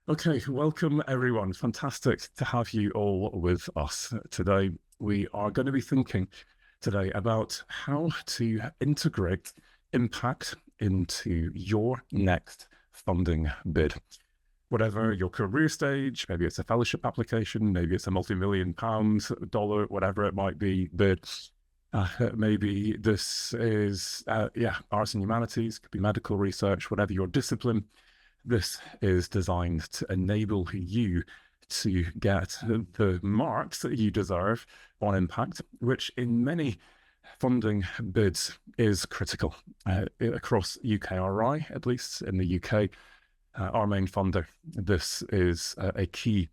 Okay, welcome everyone. Fantastic to have you all with us today. We are going to be thinking today about how to integrate impact into your next funding bid. Whatever your career stage, maybe it's a fellowship application, maybe it's a multi-million pound, dollar, whatever it might be, bid. Maybe this is, arts and humanities, could be medical research, whatever your discipline. This is designed to enable you to get the marks that you deserve on impact, which in many funding bids is critical. Across UKRI, at least in the UK, our main funder, this is a key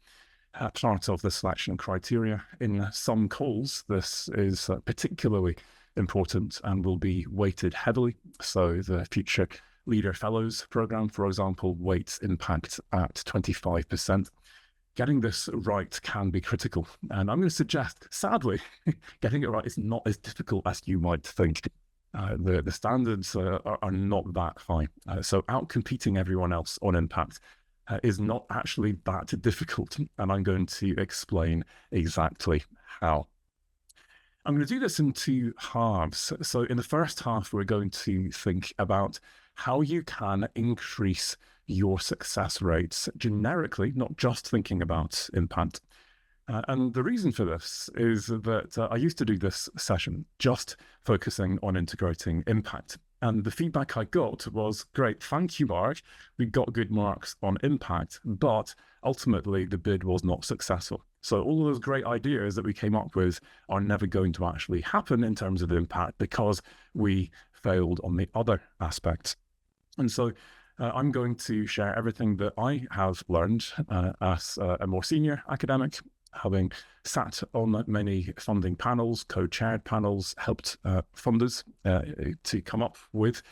part of the selection criteria. In some calls, this is particularly important and will be weighted heavily. So the Future Leader Fellows program, for example, weights impact at 25%. Getting this right can be critical. And I'm going to suggest, sadly, getting it right is not as difficult as you might think. The standards are not that high. So outcompeting everyone else on impact is not actually that difficult. And I'm going to explain exactly how. I'm going to do this in two halves. So in the first half, we're going to think about how you can increase your success rates generically, not just thinking about impact. And the reason for this is that I used to do this session just focusing on integrating impact. And the feedback I got was, great, thank you, Mark. We got good marks on impact, but ultimately the bid was not successful. So all of those great ideas that we came up with are never going to actually happen in terms of impact because we failed on the other aspects. And so I'm going to share everything that I have learned as a more senior academic, having sat on many funding panels, co-chaired panels, helped funders to come up with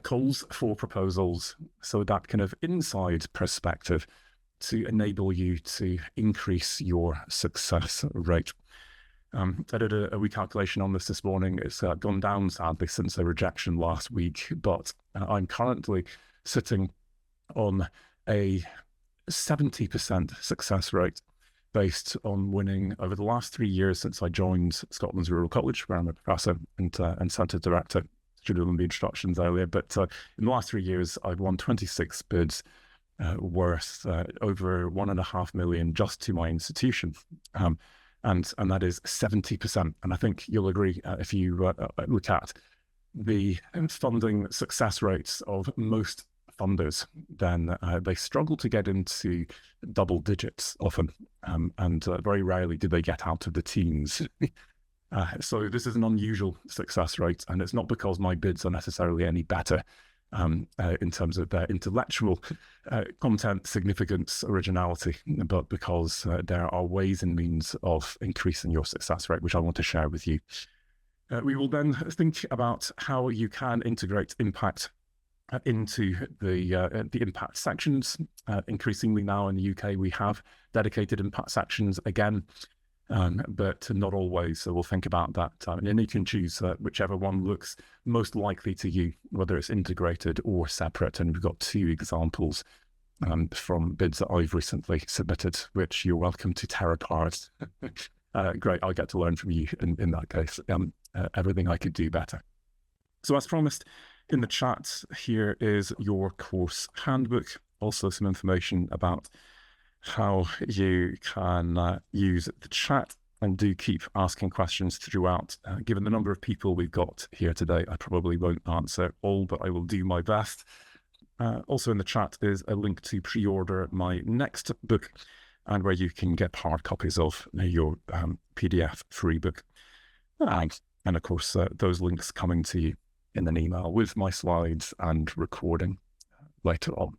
calls for proposals. So that kind of inside perspective to enable you to increase your success rate. I did a recalculation on this morning. It's gone down sadly since a rejection last week, but I'm currently sitting on a 70% success rate based on winning over the last 3 years since I joined Scotland's Rural College, where I'm a professor and centre director. Should have done the instructions earlier, but in the last 3 years, I've won 26 bids worth over 1.5 million just to my institution. And that is 70%. And I think you'll agree if you look at the funding success rates of most funders, then they struggle to get into double digits often. And very rarely do they get out of the teens. So this is an unusual success rate. And it's not because my bids are necessarily any better in terms of their intellectual content, significance, originality, but because there are ways and means of increasing your success rate, which I want to share with you. We will then think about how you can integrate impact into the impact sections. Increasingly now in the UK, we have dedicated impact sections again, but not always. So we'll think about that. And then you can choose whichever one looks most likely to you, whether it's integrated or separate. And we've got two examples from bids that I've recently submitted, which you're welcome to tear apart. Great, I'll get to learn from you in that case. Everything I could do better. So as promised, in the chat here is your course handbook, also some information about how you can use the chat, and do keep asking questions throughout. Given the number of people we've got here today, I probably won't answer all, but I will do my best. Also in the chat is a link to pre-order my next book, and where you can get hard copies of your PDF free book. And of course, those links coming to you in an email with my slides and recording later on.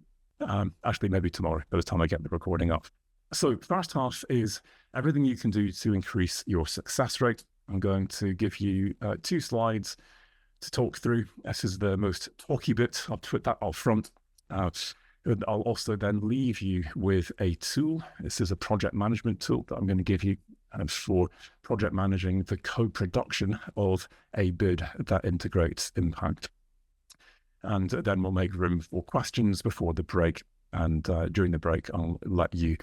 Actually, maybe tomorrow by the time I get the recording up. So first half is everything you can do to increase your success rate. I'm going to give you 2 slides to talk through. This is the most talky bit. I'll put that up front. And I'll also then leave you with a tool. This is a project management tool that I'm going to give you for project managing the co-production of a bid that integrates impact. And then we'll make room for questions before the break. And during the break, I'll let you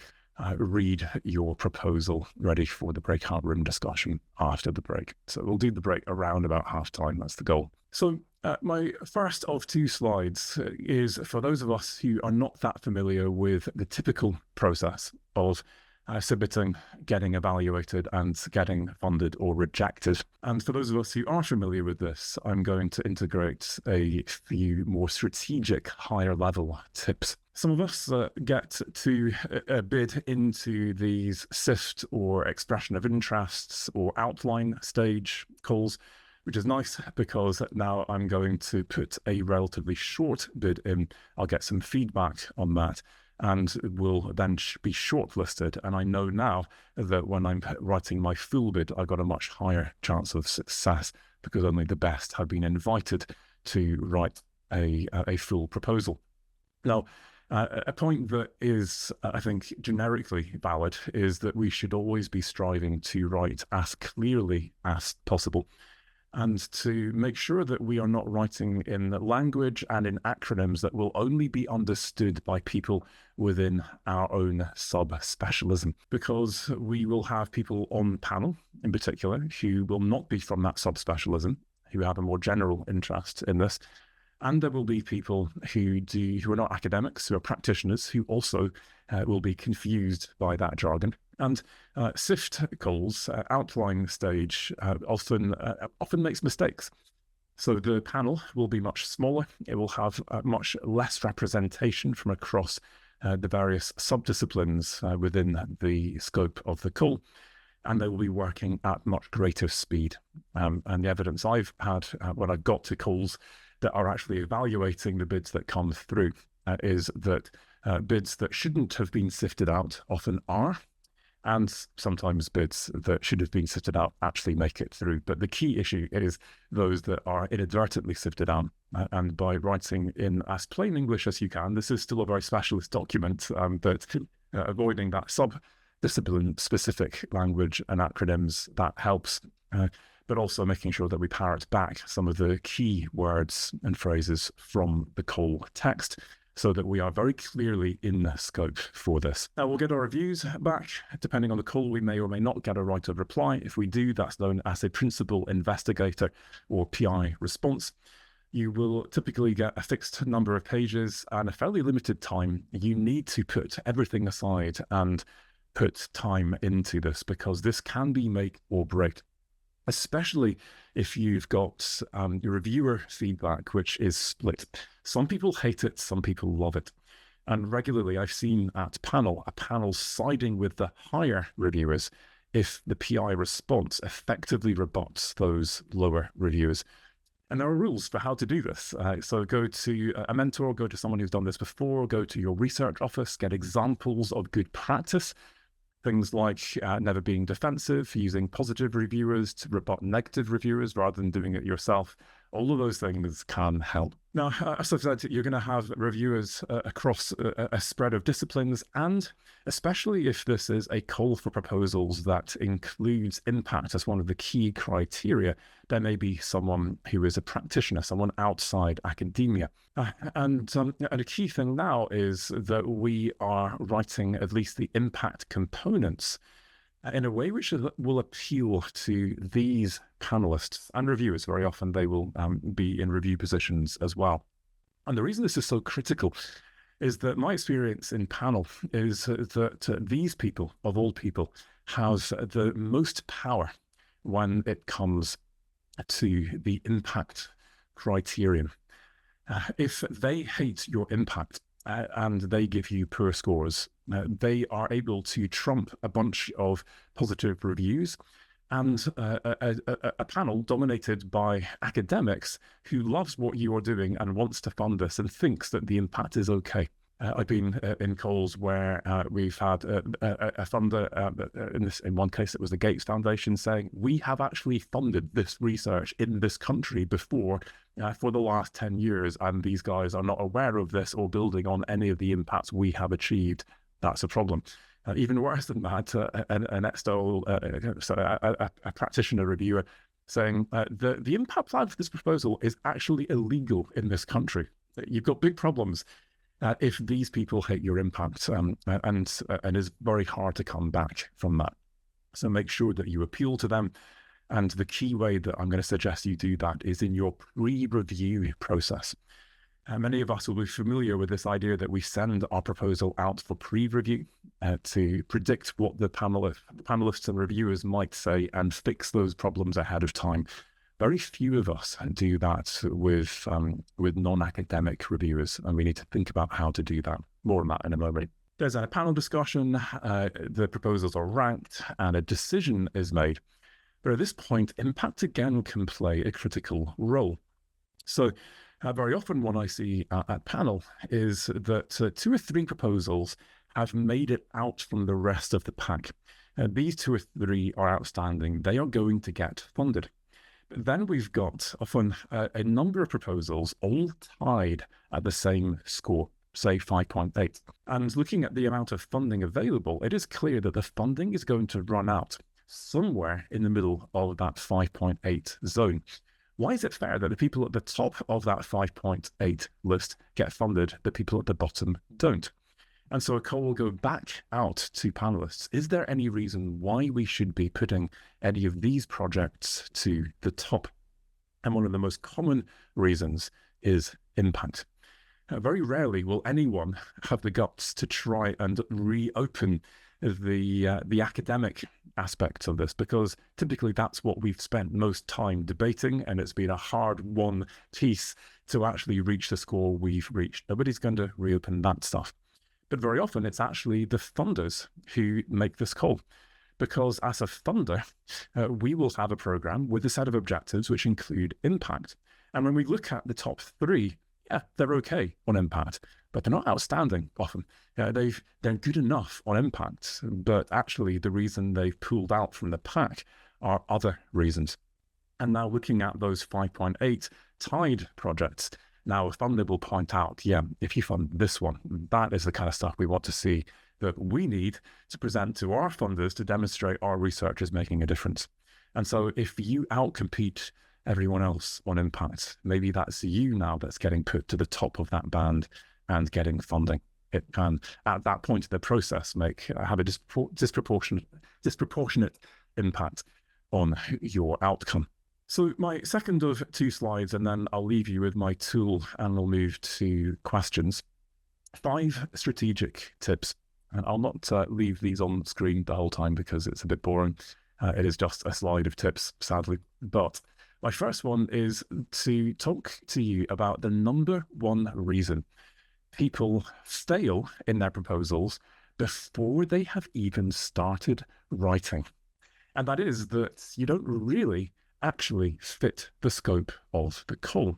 read your proposal ready for the breakout room discussion after the break. So we'll do the break around about halftime. That's the goal. So my first of two slides is for those of us who are not that familiar with the typical process of submitting, getting evaluated, and getting funded or rejected. And for those of us who are familiar with this, I'm going to integrate a few more strategic, higher level tips. Some of us get to bid into these SIFT or expression of interests or outline stage calls, which is nice because now I'm going to put a relatively short bid in. I'll get some feedback on that and will then be shortlisted. And I know now that when I'm writing my full bid, I've got a much higher chance of success because only the best have been invited to write a full proposal. Now, a point that is, I think, generically valid is that we should always be striving to write as clearly as possible, and to make sure that we are not writing in language and in acronyms that will only be understood by people within our own sub-specialism, because we will have people on panel in particular who will not be from that sub-specialism, who have a more general interest in this. And there will be people who are not academics, who are practitioners, who also will be confused by that jargon. And SIFT calls, outline stage, often makes mistakes. So the panel will be much smaller. It will have much less representation from across the various sub-disciplines within the scope of the call. And they will be working at much greater speed. And the evidence I've had when I've got to calls that are actually evaluating the bids that come through is that bids that shouldn't have been sifted out often are, and sometimes bids that should have been sifted out actually make it through. But the key issue is those that are inadvertently sifted out. And by writing in as plain English as you can, this is still a very specialist document, but avoiding that sub-discipline specific language and acronyms, that helps. But also making sure that we parrot back some of the key words and phrases from the call text so that we are very clearly in the scope for this. Now, we'll get our reviews back. Depending on the call, we may or may not get a right of reply. If we do, that's known as a principal investigator or PI response. You will typically get a fixed number of pages and a fairly limited time. You need to put everything aside and put time into this, because this can be make or break, especially if you've got your reviewer feedback, which is split. Some people hate it, some people love it. And regularly I've seen a panel siding with the higher reviewers if the PI response effectively rebuts those lower reviewers. And there are rules for how to do this. So go to a mentor, go to someone who's done this before, go to your research office, get examples of good practice. Things like never being defensive, using positive reviewers to rebut negative reviewers rather than doing it yourself. All of those things can help. Now, as I've said, you're going to have reviewers across a spread of disciplines, and especially if this is a call for proposals that includes impact as one of the key criteria, there may be someone who is a practitioner, someone outside academia. And a key thing now is that we are writing at least the impact components in a way which will appeal to these panelists and reviewers. Very often they will be in review positions as well. And the reason this is so critical is that my experience in panel is that these people, of all people, have the most power when it comes to the impact criterion. If they hate your impact and they give you poor scores, they are able to trump a bunch of positive reviews and a panel dominated by academics who loves what you are doing and wants to fund this and thinks that the impact is okay. I've been in calls where we've had a funder, in one case it was the Gates Foundation, saying, we have actually funded this research in this country before for the last 10 years, and these guys are not aware of this or building on any of the impacts we have achieved. That's a problem. Even worse than that, an external, a practitioner reviewer saying the impact plan for this proposal is actually illegal in this country. You've got big problems. if these people hit your impact, and it's very hard to come back from that. So make sure that you appeal to them. And the key way that I'm going to suggest you do that is in your pre-review process. Many of us will be familiar with this idea that we send our proposal out for pre-review to predict what the panelists and reviewers might say and fix those problems ahead of time. Very few of us do that with non-academic reviewers, and we need to think about how to do that. More on that in a moment. There's a panel discussion, the proposals are ranked, and a decision is made. But at this point, impact again can play a critical role. So very often what I see at panel is that 2 or 3 proposals have made it out from the rest of the pack. These 2 or 3 are outstanding. They are going to get funded. But then we've got often a number of proposals all tied at the same score, say 5.8. And looking at the amount of funding available, it is clear that the funding is going to run out somewhere in the middle of that 5.8 zone. Why is it fair that the people at the top of that 5.8 list get funded, but people at the bottom don't? And so a call will go back out to panelists. Is there any reason why we should be putting any of these projects to the top? And one of the most common reasons is impact. Very rarely will anyone have the guts to try and reopen the academic aspects of this, because typically that's what we've spent most time debating, and it's been a hard-won piece to actually reach the score we've reached. Nobody's going to reopen that stuff. But very often it's actually the funders who make this call, because as a funder, we will have a program with a set of objectives which include impact. And when we look at the top 3, yeah, they're okay on impact, but they're not outstanding often. They're good enough on impact, but actually the reason they've pulled out from the pack are other reasons. And now looking at those 5.8 tied projects, now a funder will point out, yeah, if you fund this one, that is the kind of stuff we want to see, that we need to present to our funders to demonstrate our research is making a difference. And so if you outcompete everyone else on impact, maybe that's you now that's getting put to the top of that band and getting funding. It can, at that point in the process, have a disproportionate impact on your outcome. So my second of 2 slides, and then I'll leave you with my tool and we'll move to questions. 5 strategic tips, and I'll not leave these on screen the whole time because it's a bit boring. It is just a slide of tips, sadly. But my first one is to talk to you about the number 1 reason people fail in their proposals before they have even started writing. And that is that you don't really actually fit the scope of the call.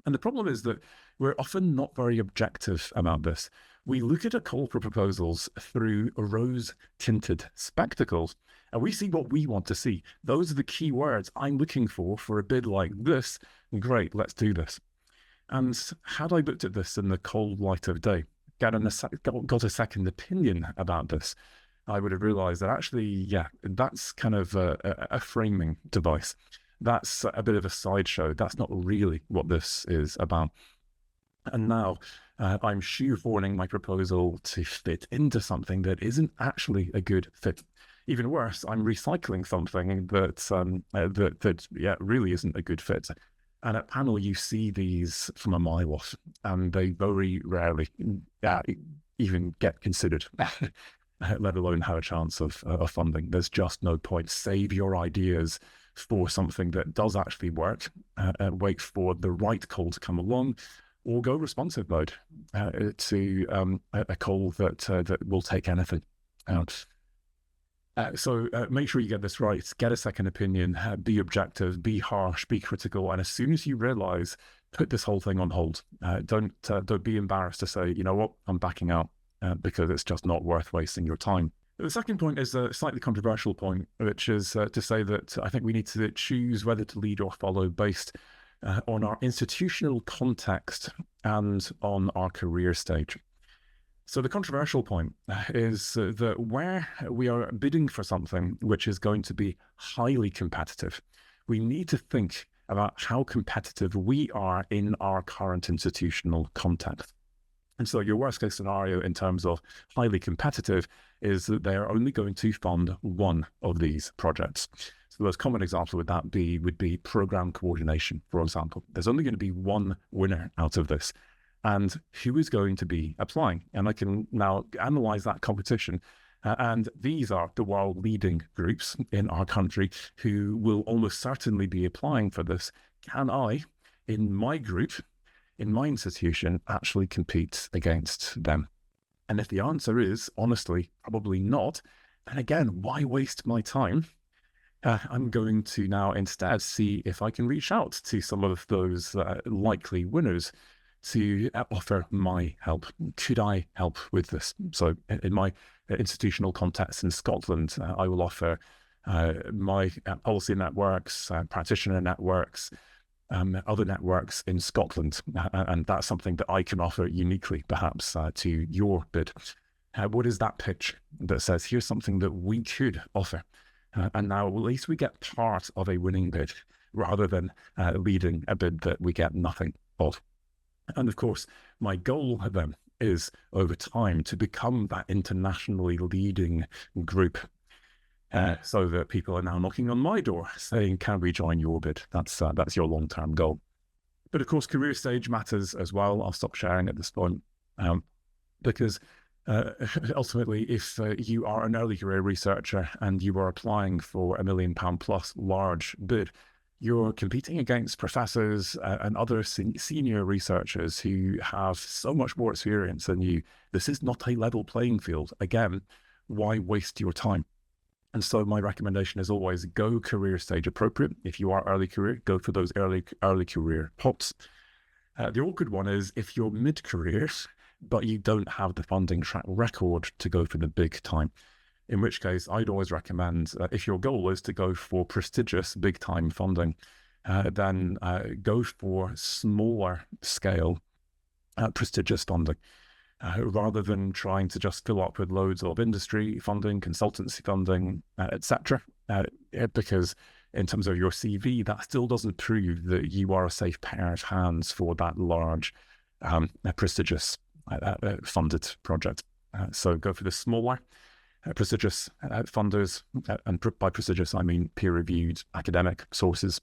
And the problem is that we're often not very objective about this. We look at a call for proposals through rose-tinted spectacles, and we see what we want to see. Those are the key words I'm looking for a bid like this. Great, let's do this. And had I looked at this in the cold light of day, got a second opinion about this, I would have realized that actually, yeah, that's kind of a framing device. That's a bit of a sideshow. That's not really what this is about. And now I'm shoehorning my proposal to fit into something that isn't actually a good fit. Even worse, I'm recycling something that really isn't a good fit. And at panel, you see these from a mile off, and they very rarely even get considered, let alone have a chance of funding. There's just no point. Save your ideas for something that does actually work, wait for the right call to come along, or go responsive mode to a call that will take anything out. So make sure you get this right, get a second opinion, be objective, be harsh, be critical. And as soon as you realize, put this whole thing on hold. Don't be embarrassed to say, you know what, I'm backing out because it's just not worth wasting your time. The second point is a slightly controversial point, which is to say that I think we need to choose whether to lead or follow based on our institutional context and on our career stage. So the controversial point is that where we are bidding for something which is going to be highly competitive, we need to think about how competitive we are in our current institutional context. And so your worst case scenario in terms of highly competitive is that they are only going to fund one of these projects. So the most common example would be program coordination, for example. There's only going to be one winner out of this. And who is going to be applying? And I can now analyze that competition. And these are the world leading groups in our country who will almost certainly be applying for this. Can I, in my group, in my institution, actually compete against them? And if the answer is, honestly, probably not, then again, why waste my time? I'm going to now instead see if I can reach out to some of those likely winners to offer my help. Could I help with this? So in my institutional context in Scotland, I will offer my policy networks, practitioner networks, other networks in Scotland. And that's something that I can offer uniquely, perhaps, to your bid. What is that pitch that says, here's something that we could offer? And now at least we get part of a winning bid rather than leading a bid that we get nothing of. And of course, my goal then is over time to become that internationally leading group so that people are now knocking on my door saying, can we join your bid? That's your long-term goal. But of course, career stage matters as well. I'll stop sharing at this point because ultimately, if you are an early career researcher and you are applying for £1 million plus large bid, you're competing against professors and other senior researchers who have so much more experience than you. This is not a level playing field. Again, why waste your time? And so my recommendation is always go career stage appropriate. If you are early career, go for those early career pots. The awkward one is if you're mid-career, but you don't have the funding track record to go for the big time. In which case, I'd always recommend, if your goal is to go for prestigious big-time funding, then go for smaller scale prestigious funding, rather than trying to just fill up with loads of industry funding, consultancy funding, etc. Because in terms of your CV, that still doesn't prove that you are a safe pair of hands for that large, prestigious funded project. So go for the smaller, prestigious funders, and by prestigious I mean peer-reviewed academic sources.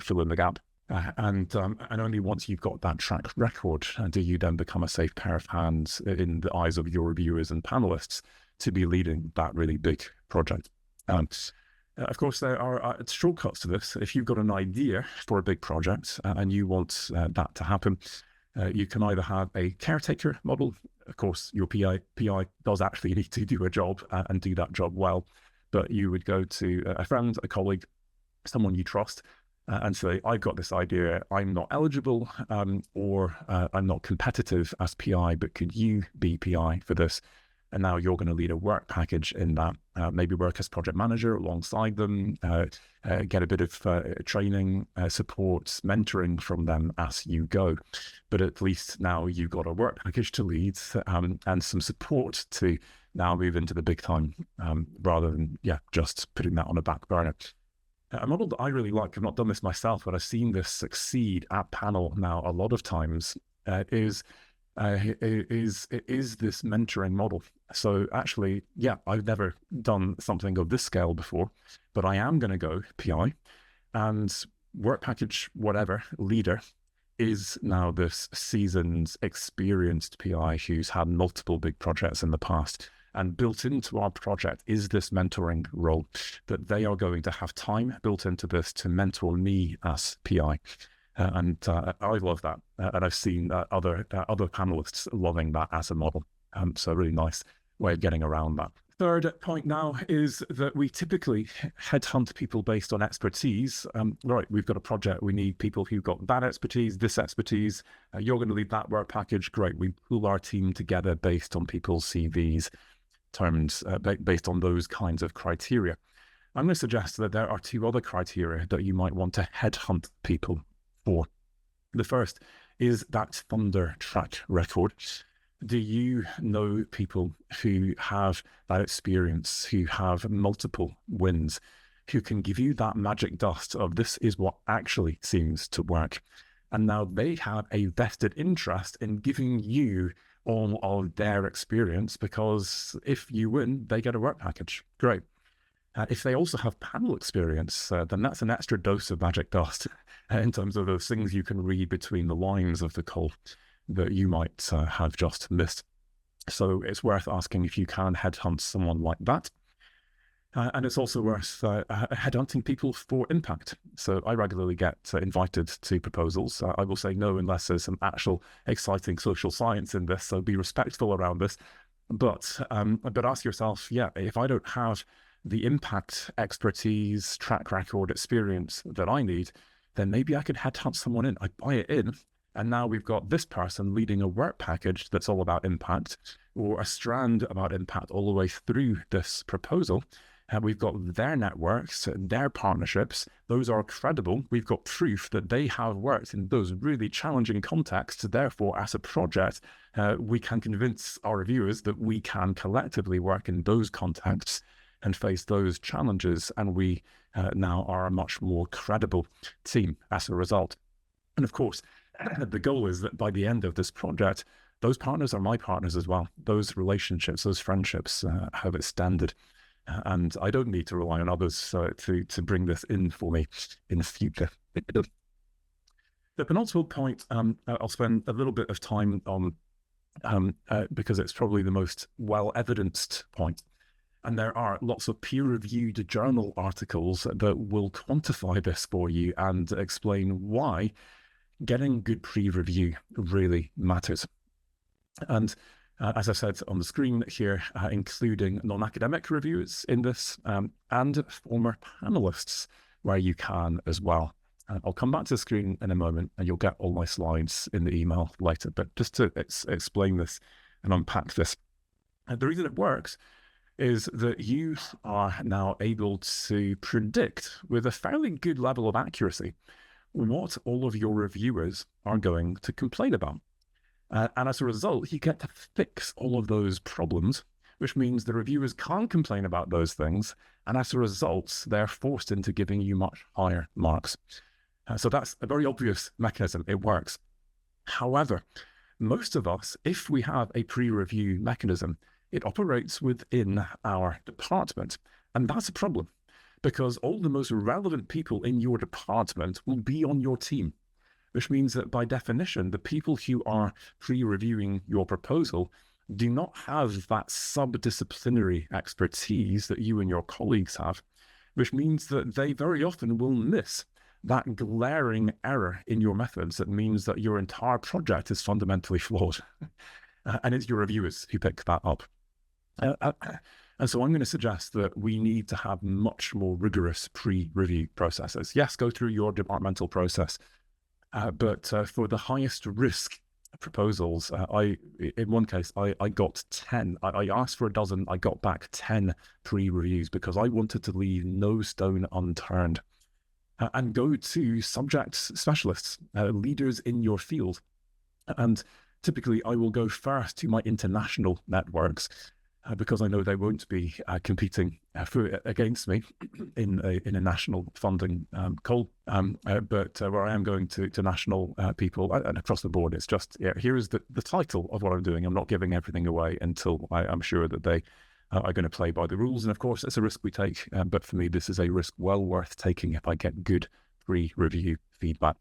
Fill in the gap, and only once you've got that track record do you then become a safe pair of hands in the eyes of your reviewers and panelists to be leading that really big project. Of course, there are shortcuts to this. If you've got an idea for a big project and you want that to happen, you can either have a caretaker model. Of course, your PI does actually need to do a job and do that job well, but you would go to a friend, a colleague, someone you trust, and say, I've got this idea, I'm not eligible or I'm not competitive as PI, but could you be PI for this? And now you're going to lead a work package in that, maybe work as project manager alongside them, get a bit of training, support, mentoring from them as you go. But at least now you've got a work package to lead and some support to now move into the big time rather than, just putting that on a back burner. A model that I really like, I've not done this myself, but I've seen this succeed at panel now a lot of times, is this mentoring model. So actually, I've never done something of this scale before, but I am going to go PI, and work package, whatever, leader is now this seasoned, experienced PI who's had multiple big projects in the past. And built into our project is this mentoring role that they are going to have time built into this to mentor me as PI. And I love that. And I've seen other panelists loving that as a model. So a really nice way of getting around that. Third point now is that we typically headhunt people based on expertise. Right, we've got a project, we need people who've got that expertise, this expertise. You're going to lead that work package. Great, we pull our team together based on people's CVs, terms based on those kinds of criteria. I'm going to suggest that there are two other criteria that you might want to headhunt people for. The first is that funder track record. Do you know people who have that experience, who have multiple wins, who can give you that magic dust of this is what actually seems to work? And now they have a vested interest in giving you all of their experience, because if you win, they get a work package. Great. If they also have panel experience, then that's an extra dose of magic dust in terms of those things you can read between the lines of the call that you might have just missed. So it's worth asking if you can headhunt someone like that. And it's also worth headhunting people for impact. So I regularly get invited to proposals. I will say no unless there's some actual exciting social science in this, so be respectful around this. But ask yourself, yeah, if I don't have the impact expertise, track record, experience that I need, then maybe I could headhunt someone in. I buy it in, and now we've got this person leading a work package that's all about impact, or a strand about impact all the way through this proposal. And we've got their networks, their partnerships. Those are credible. We've got proof that they have worked in those really challenging contexts. Therefore, as a project, we can convince our reviewers that we can collectively work in those contexts and face those challenges. And we now are a much more credible team as a result. And of course, the goal is that by the end of this project, those partners are my partners as well. Those relationships, those friendships have extended. And I don't need to rely on others to bring this in for me in the future. The penultimate point, I'll spend a little bit of time on because it's probably the most well-evidenced point. And there are lots of peer-reviewed journal articles that will quantify this for you and explain why getting good pre-review really matters. And as I said on the screen here, including non-academic reviewers in this and former panelists where you can as well. I'll come back to the screen in a moment and you'll get all my slides in the email later, but just to explain this and unpack this. The reason it works is that you are now able to predict with a fairly good level of accuracy what all of your reviewers are going to complain about. And as a result, you get to fix all of those problems, which means the reviewers can't complain about those things. And as a result, they're forced into giving you much higher marks. So that's a very obvious mechanism. It works. However, most of us, if we have a pre-review mechanism, it operates within our department. And that's a problem because all the most relevant people in your department will be on your team, which means that by definition, the people who are pre-reviewing your proposal do not have that subdisciplinary expertise that you and your colleagues have, which means that they very often will miss that glaring error in your methods that means that your entire project is fundamentally flawed. And it's your reviewers who pick that up. And so I'm going to suggest that we need to have much more rigorous pre-review processes. Yes, go through your departmental process, but for the highest risk proposals, in one case, I got 10. I asked for a dozen, I got back 10 pre-reviews because I wanted to leave no stone unturned. And go to subject specialists, leaders in your field. And typically I will go first to my international networks because I know they won't be competing against me in a national funding call. But where I am going to national people and across the board, it's just, here is the title of what I'm doing. I'm not giving everything away until I'm sure that they are going to play by the rules. And of course, it's a risk we take. But for me, this is a risk well worth taking if I get good pre-review feedback.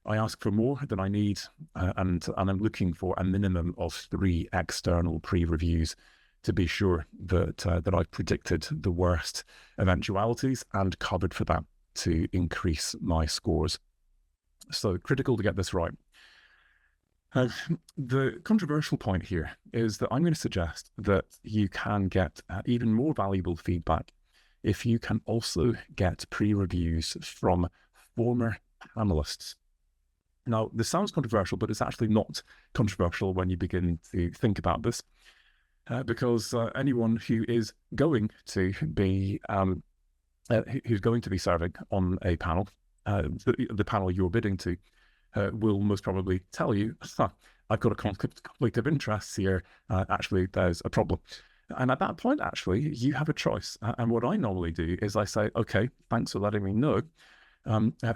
I ask for more than I need, and I'm looking for a minimum of 3 external pre-reviews to be sure that I've predicted the worst eventualities and covered for that to increase my scores. So critical to get this right. The controversial point here is that I'm going to suggest that you can get even more valuable feedback if you can also get pre-reviews from former panelists. Now, this sounds controversial, but it's actually not controversial when you begin to think about this, because anyone who is going to be serving on a panel, the panel you're bidding to, will most probably tell you, I've got a conflict of interests here. Actually, there's a problem. And at that point, actually, you have a choice. And what I normally do is I say, okay, thanks for letting me know.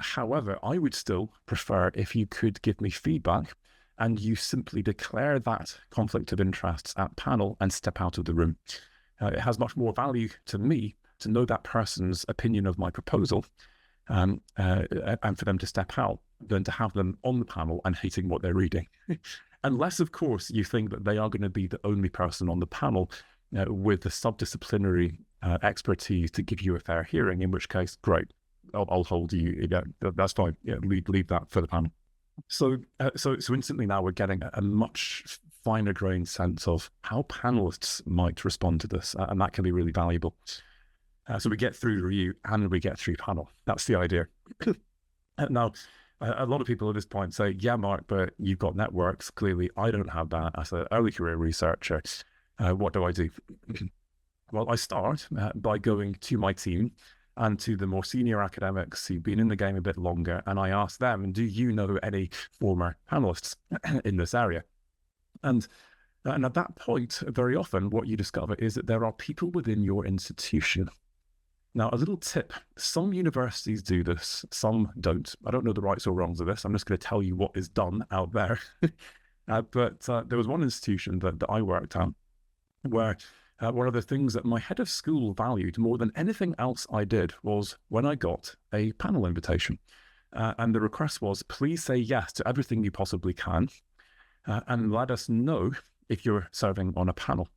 However, I would still prefer if you could give me feedback and you simply declare that conflict of interests at panel and step out of the room. It has much more value to me to know that person's opinion of my proposal and for them to step out than to have them on the panel and hating what they're reading. Unless, of course, you think that they are going to be the only person on the panel with the subdisciplinary expertise to give you a fair hearing, in which case, great, I'll hold you. That's fine. Leave that for the panel. So instantly now we're getting a much finer grained sense of how panelists might respond to this, and that can be really valuable. So we get through review and we get through panel. That's the idea. Now, a lot of people at this point say, yeah, Mark, but you've got networks. Clearly, I don't have that as an early career researcher. What do I do? Well, I start by going to my team and to the more senior academics who've been in the game a bit longer, and I ask them, do you know any former panelists in this area? And at that point, very often what you discover is that there are people within your institution. Now, a little tip, some universities do this, some don't. I don't know the rights or wrongs of this. I'm just going to tell you what is done out there. But there was one institution that I worked at where one of the things that my head of school valued more than anything else I did was when I got a panel invitation. And the request was, please say yes to everything you possibly can and let us know if you're serving on a panel.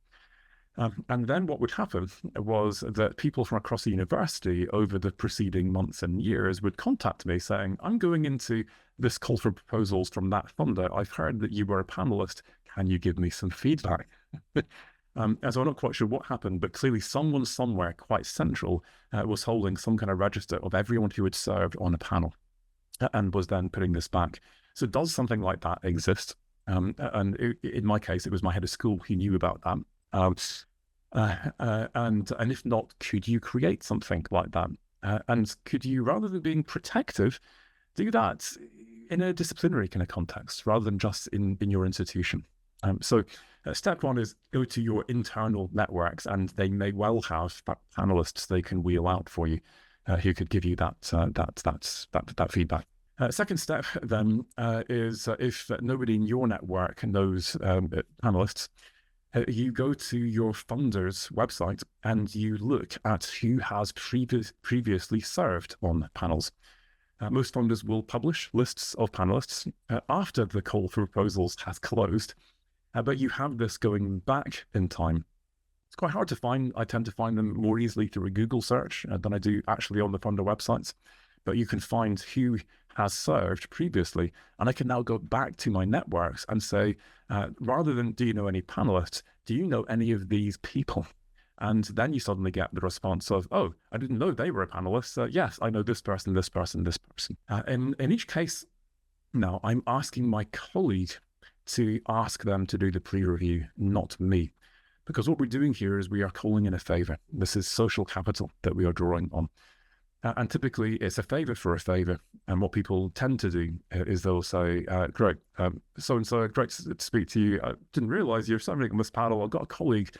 And then what would happen was that people from across the university over the preceding months and years would contact me saying, I'm going into this call for proposals from that funder. I've heard that you were a panelist. Can you give me some feedback? And so I'm not quite sure what happened, but clearly someone somewhere quite central was holding some kind of register of everyone who had served on a panel and was then putting this back. So does something like that exist? And in my case, it was my head of school who knew about that. And if not, could you create something like that? And could you, rather than being protective, do that in a disciplinary kind of context rather than just in your institution? So step one is go to your internal networks, and they may well have panelists they can wheel out for you who could give you that feedback. Second step then is if nobody in your network knows panelists, you go to your funder's website and you look at who has previously served on panels. Most funders will publish lists of panelists after the call for proposals has closed, but you have this going back in time. It's quite hard to find. I tend to find them more easily through a Google search than I do actually on the funder websites, but you can find who has served previously, and I can now go back to my networks and say, rather than do you know any panelists, do you know any of these people? And then you suddenly get the response of, oh, I didn't know they were a panelist. Yes, I know this person, this person, this person. In each case, now I'm asking my colleague to ask them to do the pre-review, not me. Because what we're doing here is we are calling in a favor. This is social capital that we are drawing on. And typically it's a favor for a favor. And what people tend to do is they'll say, great, so-and-so, great to speak to you. I didn't realize you're serving on this panel. I've got a colleague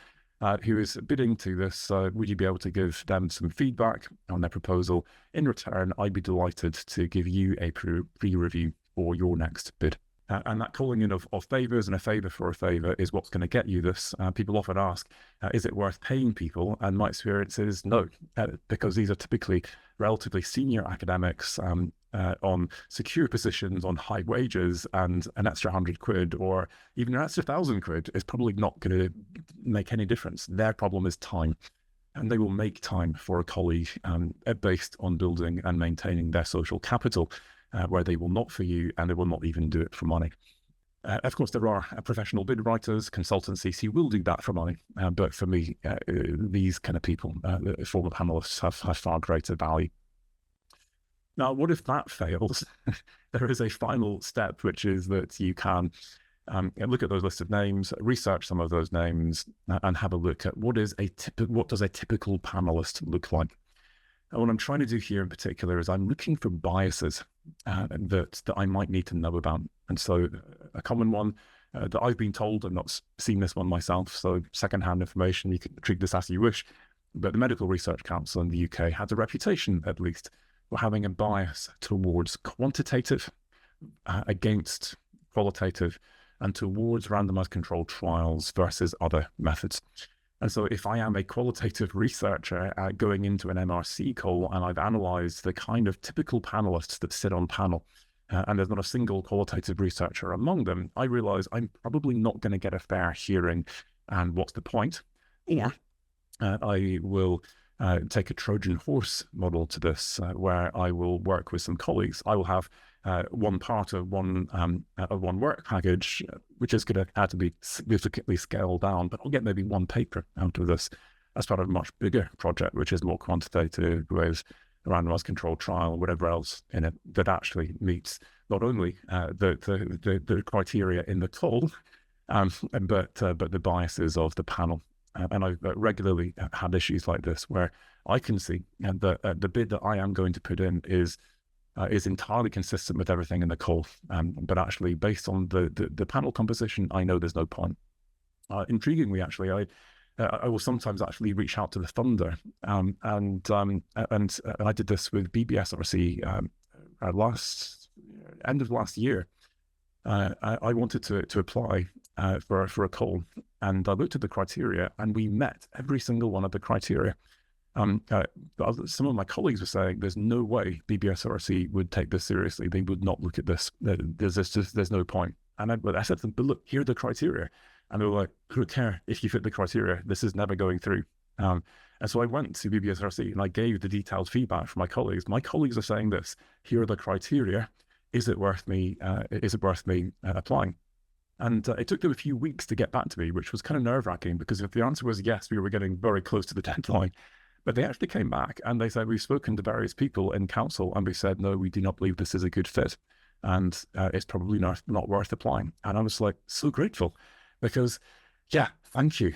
who is bidding to this. Would you be able to give them some feedback on their proposal? In return, I'd be delighted to give you a pre-review for your next bid. And that calling in of favors and a favor for a favor is what's going to get you this. People often ask, is it worth paying people? And my experience is no, because these are typically relatively senior academics on secure positions, on high wages, and an extra 100 quid or even an extra 1,000 quid is probably not going to make any difference. Their problem is time. And they will make time for a colleague based on building and maintaining their social capital, where they will not for you, and they will not even do it for money. Of course, there are professional bid writers, consultancies who will do that for money. But for me, these kind of people, former panelists, have far greater value. Now, what if that fails? There is a final step, which is that you can look at those lists of names, research some of those names, and have a look at what does a typical panelist look like. And what I'm trying to do here in particular is I'm looking for biases that I might need to know about. And so a common one that I've been told, I've not seen this one myself, so secondhand information, you can treat this as you wish, but the Medical Research Council in the UK has a reputation, at least, for having a bias towards quantitative against qualitative and towards randomized controlled trials versus other methods. And so if I am a qualitative researcher going into an MRC call and I've analyzed the kind of typical panelists that sit on panel, and there's not a single qualitative researcher among them, I realize I'm probably not going to get a fair hearing. And what's the point? Or I will take a Trojan horse model to this, where I will work with some colleagues. I will have one part of one work package, which is going to have to be significantly scaled down, but I'll get maybe one paper out of this as part of a much bigger project, which is more quantitative, with a randomized controlled trial, whatever else in it, that actually meets not only the criteria in the call, but the biases of the panel. And I've regularly had issues like this where I can see that the bid that I am going to put in is entirely consistent with everything in the call, but actually based on the panel composition, I know there's no point. Intriguingly, actually, I will sometimes actually reach out to the funder, and I did this with BBSRC end of last year. I wanted to apply for a call, and I looked at the criteria, and we met every single one of the criteria. Some of my colleagues were saying there's no way BBSRC would take this seriously. They would not look at this. There's no point. And I said to them, but look, here are the criteria. And they were like, who would care if you fit the criteria? This is never going through. And so I went to BBSRC and I gave the detailed feedback from my colleagues. My colleagues are saying this. Here are the criteria. Is it worth me applying? And it took them a few weeks to get back to me, which was kind of nerve-wracking, because if the answer was yes, we were getting very close to the deadline. But they actually came back and they said, we've spoken to various people in council and we said, no, we do not believe this is a good fit. And it's probably not worth applying. And I was like, so grateful, because yeah, thank you.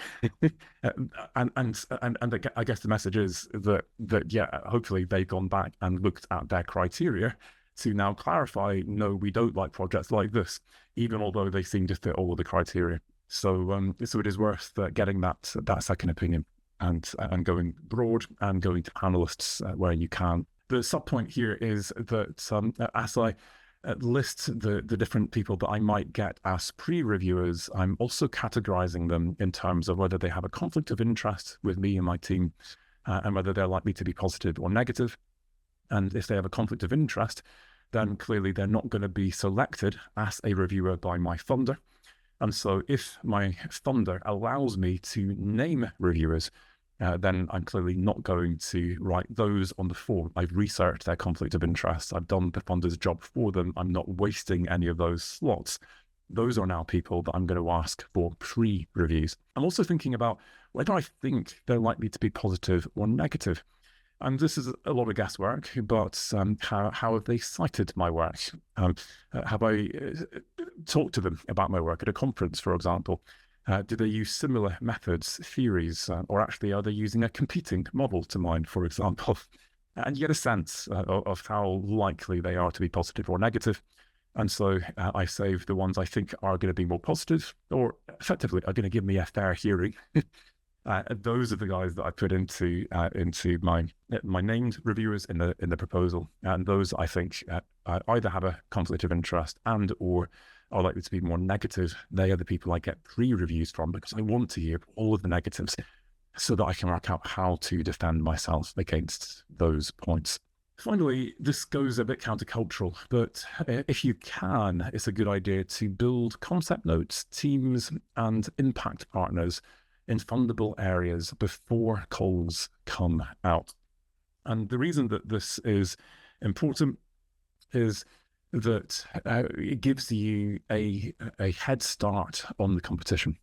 and I guess the message is that yeah, hopefully they've gone back and looked at their criteria to now clarify, no, we don't like projects like this, even although they seem to fit all of the criteria. So it is worth getting that second opinion and going broad and going to panelists where you can. The sub point here is that as I list the different people that I might get as pre-reviewers, I'm also categorizing them in terms of whether they have a conflict of interest with me and my team, and whether they're likely to be positive or negative. And if they have a conflict of interest, then clearly they're not going to be selected as a reviewer by my funder. And so if my funder allows me to name reviewers, then I'm clearly not going to write those on the form. I've researched their conflict of interest. I've done the funder's job for them. I'm not wasting any of those slots. Those are now people that I'm going to ask for pre-reviews. I'm also thinking about whether I think they're likely to be positive or negative. And this is a lot of guesswork, but how have they cited my work? Have I talked to them about my work at a conference, for example? Do they use similar methods, theories, or actually are they using a competing model to mine, for example? And you get a sense of how likely they are to be positive or negative. And so I save the ones I think are going to be more positive, or effectively are going to give me a fair hearing. Those are the guys that I put into my named reviewers in the proposal, and those I think either have a conflict of interest and or are likely to be more negative. They are the people I get pre-reviews from, because I want to hear all of the negatives so that I can work out how to defend myself against those points. Finally, this goes a bit countercultural, but if you can, it's a good idea to build concept notes, teams, and impact partners in fundable areas before calls come out. And the reason that this is important is that it gives you a head start on the competition.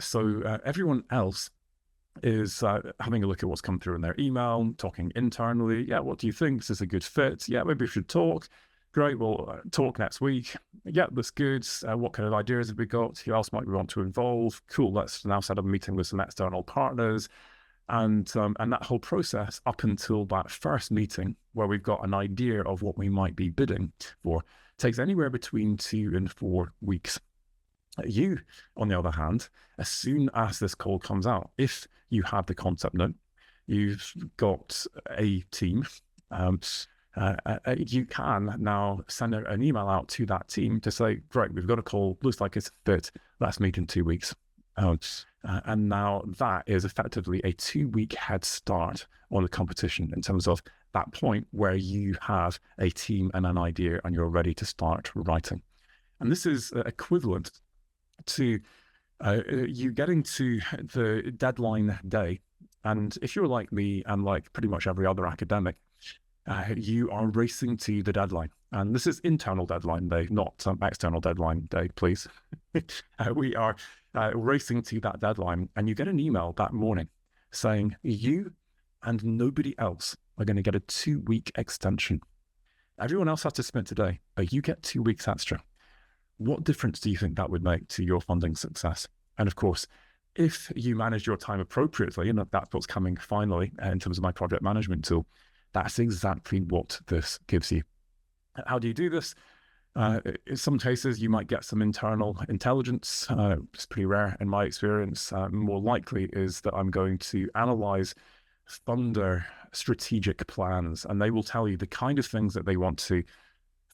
So everyone else is having a look at what's come through in their email, talking internally. Yeah, what do you think? Is this a good fit? Yeah, maybe we should talk. Great, we'll talk next week. Yeah, that's good. What kind of ideas have we got? Who else might we want to involve? Cool, let's now set up a meeting with some external partners. And that whole process up until that first meeting where we've got an idea of what we might be bidding for takes anywhere between 2 and 4 weeks. You, on the other hand, as soon as this call comes out, if you have the concept note, you've got a team you can now send an email out to that team to say, great, we've got a call, looks like it's a fit, let's meet in 2 weeks. And now that is effectively a 2-week head start on the competition in terms of that point where you have a team and an idea and you're ready to start writing. And this is equivalent to you getting to the deadline day. And if you're like me and like pretty much every other academic, you are racing to the deadline. And this is internal deadline day, not external deadline day, please. We are racing to that deadline. And you get an email that morning saying you and nobody else are going to get a 2-week extension. Everyone else has to submit today, but you get 2 weeks extra. What difference do you think that would make to your funding success? And of course, if you manage your time appropriately, and that's what's coming finally in terms of my project management tool, that's exactly what this gives you. How do you do this? In some cases, you might get some internal intelligence. It's pretty rare in my experience. More likely is that I'm going to analyze funder strategic plans, and they will tell you the kind of things that they want to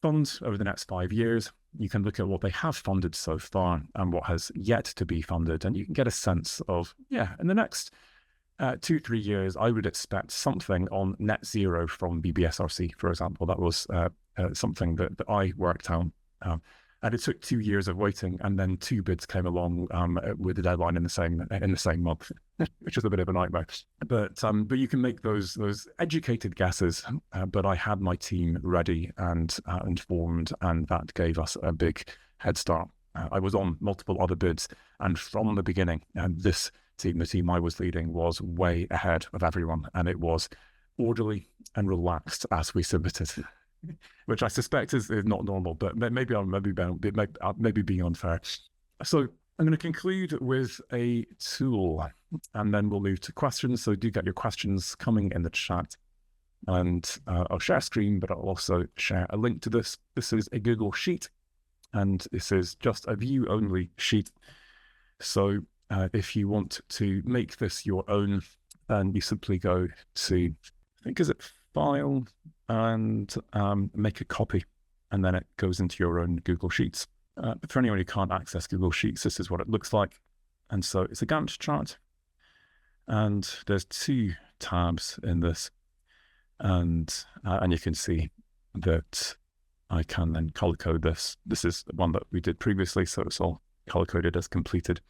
fund over the next 5 years. You can look at what they have funded so far and what has yet to be funded, and you can get a sense of, yeah, in the next 2-3 years, I would expect something on net zero from BBSRC, for example. That was something that I worked on. And it took 2 years of waiting, and then 2 bids came along with the deadline in the same month, which was a bit of a nightmare. But you can make those educated guesses. But I had my team ready and informed, and that gave us a big head start. I was on multiple other bids, and from the beginning, this team, the team I was leading, was way ahead of everyone, and it was orderly and relaxed as we submitted. Which I suspect is not normal, but maybe being unfair. So I'm going to conclude with a tool, and then we'll move to questions. So do get your questions coming in the chat, and I'll share a screen, but I'll also share a link to this. This is a Google Sheet, and this is just a view-only sheet. So if you want to make this your own, then you simply go to, I think, is it File, and make a copy, and then it goes into your own Google Sheets. But for anyone who can't access Google Sheets, this is what it looks like. And so it's a Gantt chart, and there's 2 tabs in this, and you can see that I can then color code this. This is the one that we did previously, so it's all color coded as completed.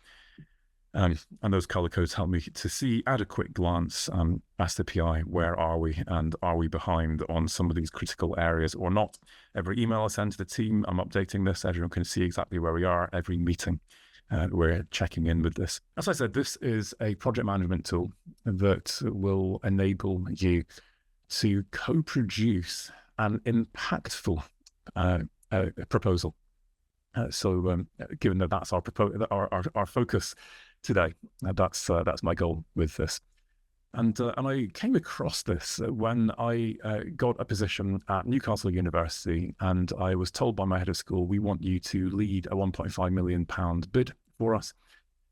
And those color codes help me to see at a quick glance, ask the PI, where are we, and are we behind on some of these critical areas or not? Every email I send to the team, I'm updating this. Everyone can see exactly where we are. Every meeting, we're checking in with this. As I said, this is a project management tool that will enable you to co-produce an impactful proposal. So given that that's our focus today, that's my goal with this. And I came across this when I got a position at Newcastle University, and I was told by my head of school, we want you to lead a £1.5 million bid for us,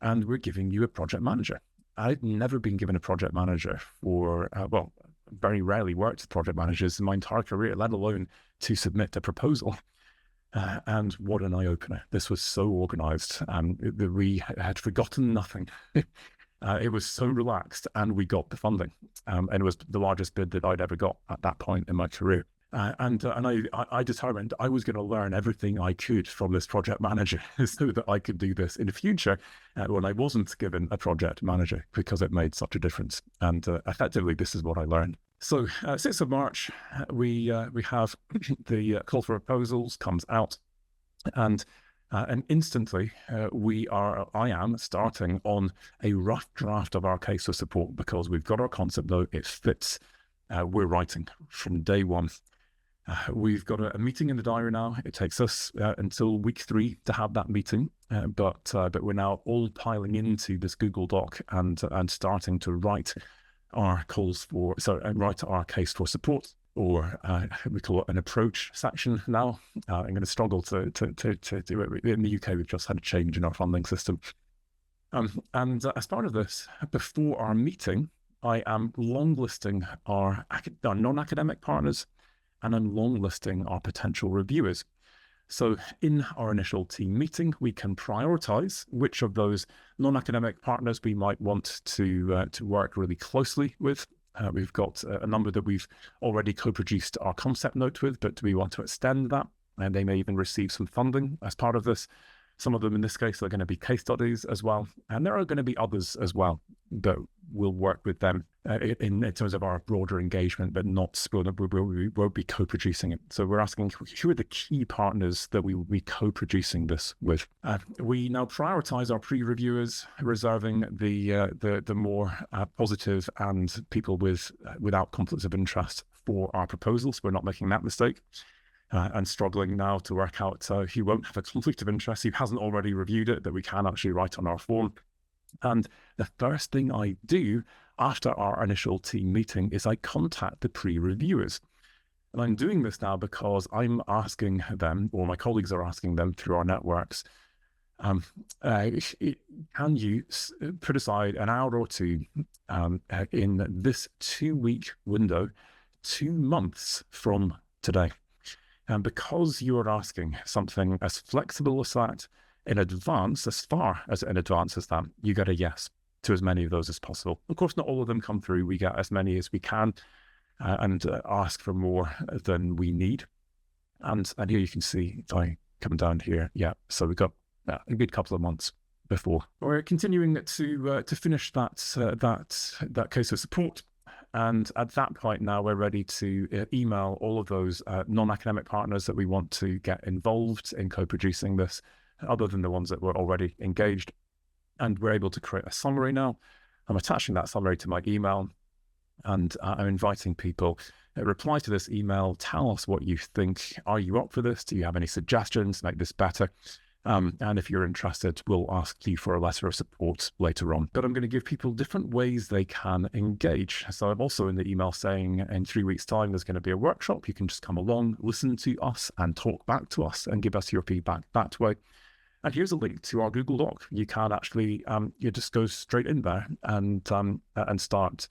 and we're giving you a project manager. I'd never been given a project manager for, very rarely worked with project managers in my entire career, let alone to submit a proposal. And what an eye-opener. This was so organized. We had forgotten nothing. It was so relaxed, and we got the funding. And it was the largest bid that I'd ever got at that point in my career. And I determined I was going to learn everything I could from this project manager so that I could do this in the future when I wasn't given a project manager, because it made such a difference. And effectively, this is what I learned. So 6th of March, we have the call for proposals comes out, and instantly I am starting on a rough draft of our case for support, because we've got our concept note, it fits, we're writing from day one. We've got a meeting in the diary now. It takes us until week 3 to have that meeting, but we're now all piling into this Google Doc and starting to write our write our case for support, or we call it an approach section now. I'm going to struggle to do it. In the UK, we've just had a change in our funding system. And as part of this, before our meeting, I am long listing our non-academic partners and then long listing our potential reviewers. So in our initial team meeting, we can prioritize which of those non-academic partners we might want to work really closely with. We've got a number that we've already co-produced our concept note with, but do we want to extend that? And they may even receive some funding as part of this. Some of them, in this case, are going to be case studies as well. And there are going to be others as well that we'll work with them in terms of our broader engagement, but we won't be co-producing it. So we're asking, who are the key partners that we will be co-producing this with? We now prioritize our pre-reviewers, reserving the more positive and people without conflicts of interest for our proposals. We're not making that mistake. And struggling now to work out who won't have a conflict of interest, who hasn't already reviewed it, that we can actually write on our form. And the first thing I do after our initial team meeting is I contact the pre-reviewers. And I'm doing this now because I'm asking them, or my colleagues are asking them through our networks, can you put aside an hour or two in this 2-week window, 2 months from today? And because you are asking something as flexible as that in advance, as far as in advance as that, you get a yes to as many of those as possible. Of course, not all of them come through. We get as many as we can and ask for more than we need. And here you can see, if I come down here, yeah, so we've got a good couple of months before. We're continuing to finish that case of support. And at that point now, we're ready to email all of those non-academic partners that we want to get involved in co-producing this, other than the ones that were already engaged. And we're able to create a summary now. I'm attaching that summary to my email, and I'm inviting people to reply to this email. Tell us what you think. Are you up for this? Do you have any suggestions to make this better? And if you're interested, we'll ask you for a letter of support later on. But I'm going to give people different ways they can engage. So I'm also in the email saying in 3 weeks' time, there's going to be a workshop. You can just come along, listen to us and talk back to us and give us your feedback that way. And here's a link to our Google Doc. You can actually, you just go straight in there and start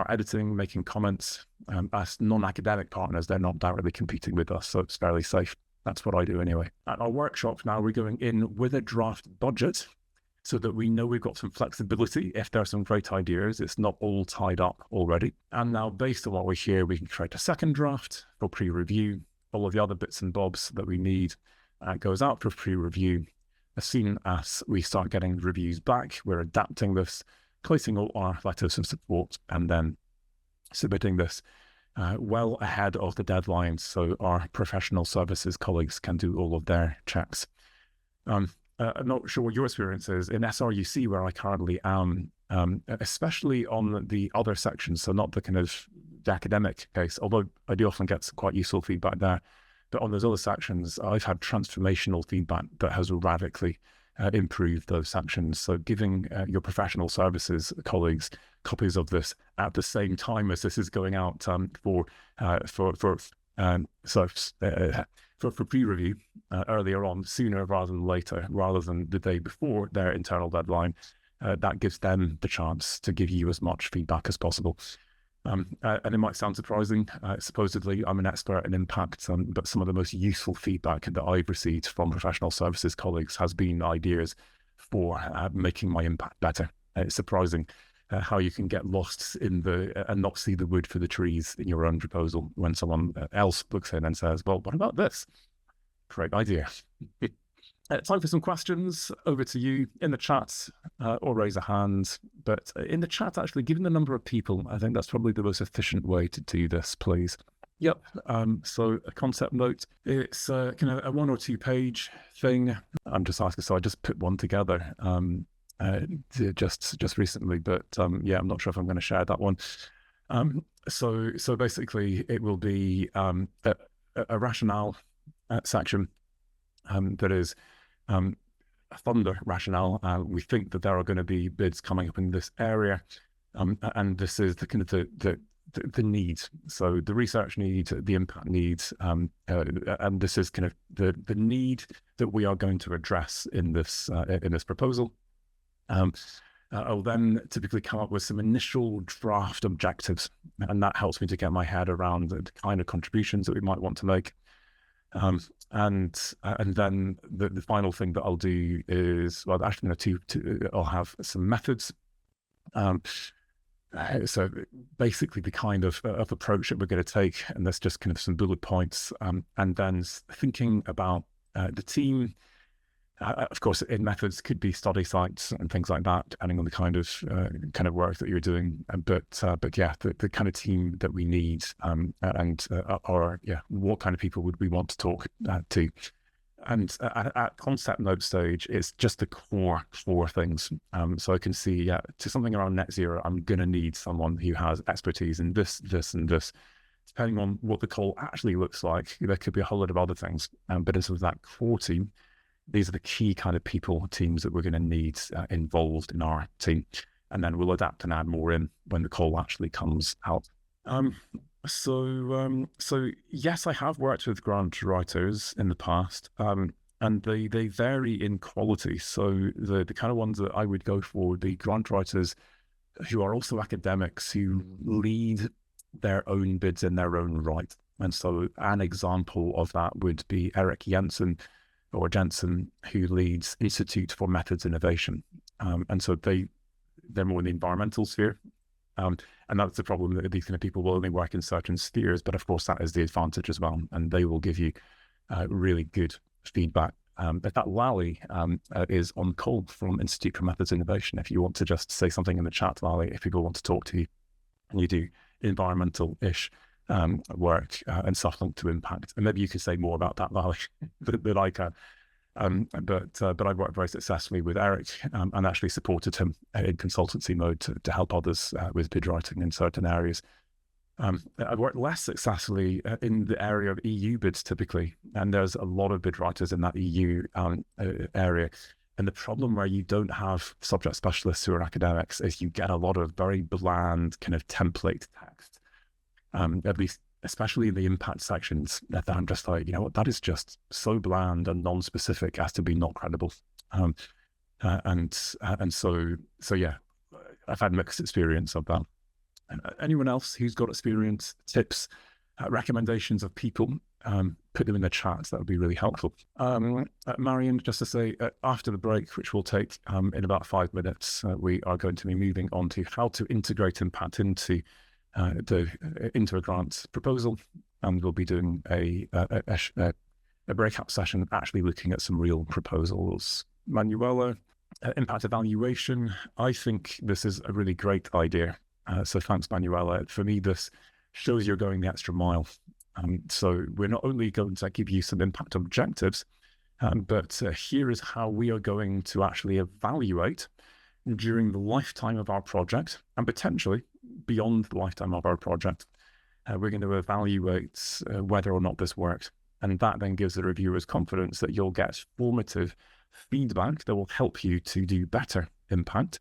editing, making comments. As non-academic partners, they're not directly competing with us, so it's fairly safe. That's what I do anyway. At our workshop now, we're going in with a draft budget so that we know we've got some flexibility. If there are some great ideas, it's not all tied up already. And now, based on what we hear, we can create a second draft for pre-review. All of the other bits and bobs that we need goes out for pre-review. As soon as we start getting reviews back, we're adapting this, placing all our letters of support, and then submitting this well ahead of the deadline, so our professional services colleagues can do all of their checks. I'm not sure what your experience is in SRUC, where I currently am, especially on the other sections, so not the kind of the academic case, although I do often get some quite useful feedback there. But on those other sections, I've had transformational feedback that has radically improved those sections. So giving your professional services colleagues copies of this at the same time as this is going out for pre-review earlier on, sooner rather than later, rather than the day before their internal deadline, that gives them the chance to give you as much feedback as possible. And it might sound surprising. Supposedly, I'm an expert in impact, but some of the most useful feedback that I've received from professional services colleagues has been ideas for making my impact better. It's surprising how you can get lost in and not see the wood for the trees in your own proposal when someone else looks in and says, well, what about this? Great idea. Time for some questions. Over to you in the chat or raise a hand. But in the chat, actually, given the number of people, I think that's probably the most efficient way to do this, please. Yep. So a concept note, it's kind of a 1 or 2 page thing. I'm just asking, so I just put one together just recently, but yeah, I'm not sure if I'm going to share that one. So basically, it will be a rationale section that is a funder rationale. We think that there are going to be bids coming up in this area, and this is the kind of the need. So the research need, the impact needs, and this is kind of the need that we are going to address in this proposal. I'll then typically come up with some initial draft objectives, and that helps me to get my head around the kind of contributions that we might want to make. And then the final thing that I'll do is, well, actually, I'll have some methods. So basically the kind of approach that we're going to take, and that's just kind of some bullet points, and then thinking about the team. Of course, in methods could be study sites and things like that, depending on the kind of work that you're doing. But yeah, the kind of team that we need, what kind of people would we want to talk to? And at concept note stage, it's just the core things. So I can see, to something around net zero, I'm going to need someone who has expertise in this, and this. Depending on what the call actually looks like, there could be a whole lot of other things. But as with that core team, these are the key kind of teams that we're going to need involved in our team. And then we'll adapt and add more in when the call actually comes out. So yes, I have worked with grant writers in the past, and they vary in quality. So the kind of ones that I would go for, the grant writers who are also academics, who lead their own bids in their own right. And so an example of that would be Eric Jensen, who leads Institute for Methods Innovation. And so they're more in the environmental sphere. And that's the problem, that these kind of people will only work in certain spheres, but of course that is the advantage as well. And they will give you really good feedback. That Lally is on call from Institute for Methods Innovation. If you want to just say something in the chat, Lally, if people want to talk to you, and you do environmental-ish work and stuff linked to impact. And maybe you could say more about that, Lally, that I can. But I've worked very successfully with Eric and actually supported him in consultancy mode to help others with bid writing in certain areas. I've worked less successfully in the area of EU bids typically, and there's a lot of bid writers in that EU area. And the problem where you don't have subject specialists who are academics is you get a lot of very bland kind of template text, at least especially in the impact sections, that I'm just like, you know what, that is just so bland and non-specific as to be not credible. And so yeah, I've had mixed experience of that. Anyone else who's got experience, tips, recommendations of people, put them in the chat. That would be really helpful. Marion, just to say, after the break, which will take in about 5 minutes, we are going to be moving on to how to integrate impact into a grant proposal, and we'll be doing a breakout session actually looking at some real proposals. Manuela, impact evaluation. I think this is a really great idea. So thanks, Manuela. For me, this shows you're going the extra mile. So we're not only going to give you some impact objectives, but here is how we are going to actually evaluate during the lifetime of our project, and potentially beyond the lifetime of our project. We're going to evaluate whether or not this worked. And that then gives the reviewers confidence that you'll get formative feedback that will help you to do better impact.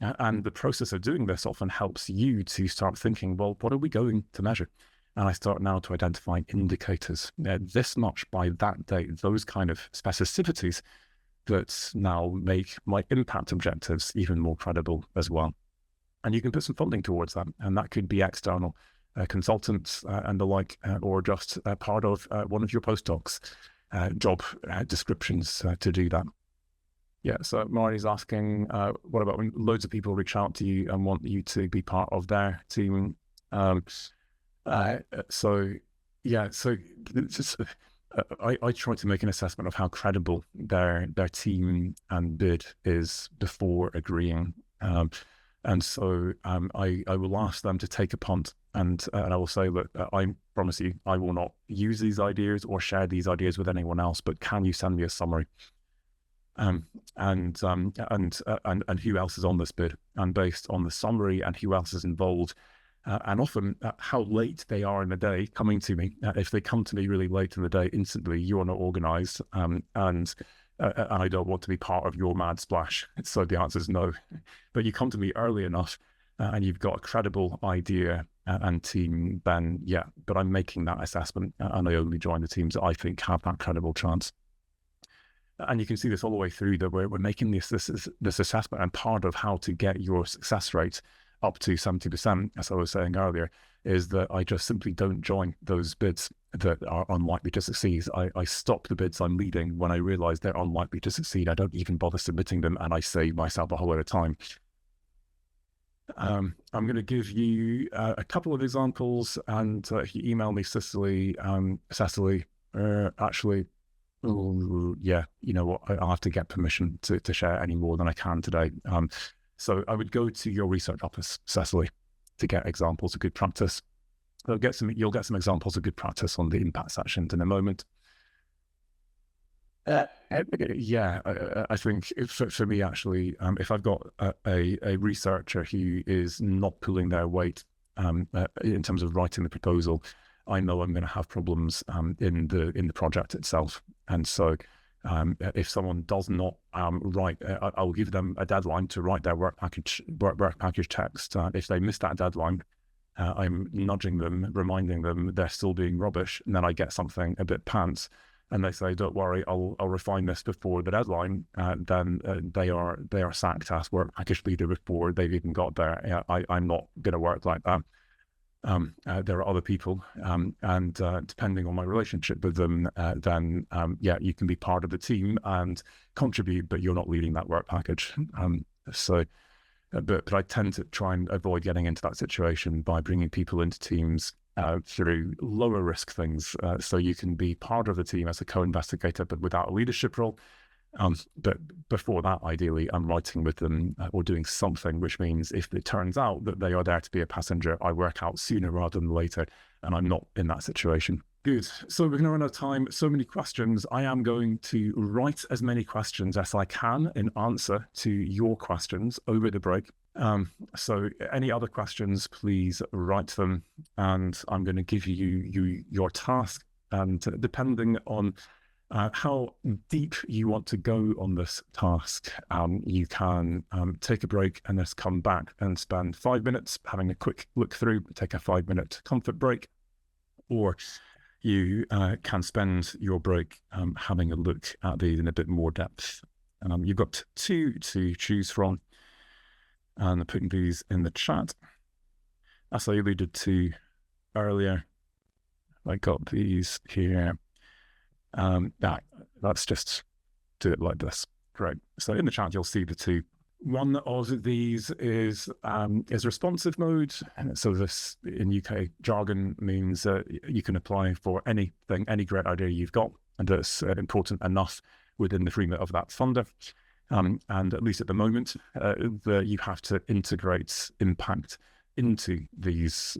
And the process of doing this often helps you to start thinking, well, what are we going to measure? And I start now to identify indicators. This much by that date, those kind of specificities that now make my impact objectives even more credible as well. And you can put some funding towards that. And that could be external consultants and the like, or just part of one of your postdocs job descriptions to do that. Yeah, so Mari's asking, what about when loads of people reach out to you and want you to be part of their team? I try to make an assessment of how credible their team and bid is before agreeing. And so I will ask them to take a punt, and I will say, look, I promise you, I will not use these ideas or share these ideas with anyone else, but can you send me a summary? And who else is on this bid? And based on the summary and who else is involved, and often how late they are in the day coming to me. If they come to me really late in the day, instantly, you are not organized, and I don't want to be part of your mad splash. So the answer is no. But you come to me early enough and you've got a credible idea and team, then yeah, but I'm making that assessment and I only join the teams that I think have that credible chance. And you can see this all the way through, that we're making this assessment, and part of how to get your success rate up to 70%, as I was saying earlier, is that I just simply don't join those bids that are unlikely to succeed. I stop the bids I'm leading when I realize they're unlikely to succeed. I don't even bother submitting them, and I save myself a whole lot of time. I'm going to give you a couple of examples, and if you email me, Cecily, actually, yeah, you know what, I'll have to get permission to share any more than I can today. So I would go to your research office, Cecily, to get examples of good practice. You'll get some examples of good practice on the impact sections in a moment. Yeah, I think for me, actually, if I've got a researcher who is not pulling their weight in terms of writing the proposal, I know I'm going to have problems in the project itself. And so if someone does not write, I'll give them a deadline to write their work package text. If they miss that deadline, I'm nudging them, reminding them they're still being rubbish, and then I get something a bit pants, and they say, "Don't worry, I'll refine this before the deadline." Then they are sacked as work package leader before they've even got there. I'm not going to work like that. There are other people, and depending on my relationship with them, then yeah, you can be part of the team and contribute, but you're not leading that work package. But I tend to try and avoid getting into that situation by bringing people into teams through lower risk things, so you can be part of the team as a co-investigator, but without a leadership role. But before that, ideally, I'm writing with them or doing something, which means if it turns out that they are there to be a passenger, I work out sooner rather than later, and I'm not in that situation. Good. So we're going to run out of time. So many questions. I am going to write as many questions as I can in answer to your questions over the break. So any other questions, please write them, and I'm going to give you your task. And depending on how deep you want to go on this task, you can take a break and just come back and spend 5 minutes having a quick look through, take a 5-minute comfort break, or you can spend your break having a look at these in a bit more depth. You've got 2 to choose from, and putting these in the chat. As I alluded to earlier, I got these here. Let's just do it like this. Great. So in the chat, you'll see the 2. One of these is responsive mode. So this in UK jargon means you can apply for anything, any great idea you've got, and that's important enough within the remit of that funder. And at least at the moment, you have to integrate impact into these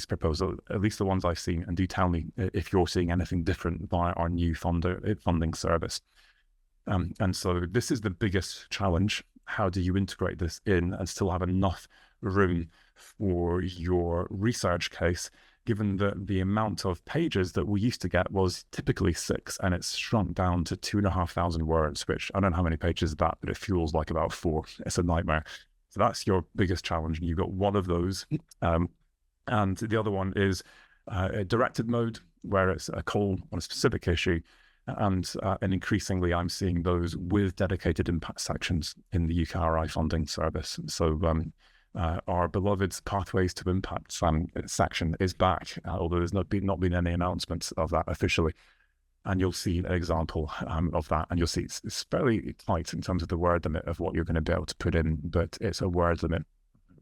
proposals, at least the ones I've seen, and do tell me if you're seeing anything different via our new funding service. And so this is the biggest challenge. How do you integrate this in and still have enough room for your research case, given that the amount of pages that we used to get was typically 6, and it's shrunk down to 2,500 words, which I don't know how many pages is that, but it feels like about 4. It's a nightmare. So that's your biggest challenge, and you've got one of those. And the other one is a directed mode, where it's a call on a specific issue. And increasingly, I'm seeing those with dedicated impact sections in the UKRI funding service. So our beloved Pathways to Impact section is back, although there's not been any announcements of that officially. And you'll see an example of that, and you'll see it's fairly tight in terms of the word limit of what you're going to be able to put in, but it's a word limit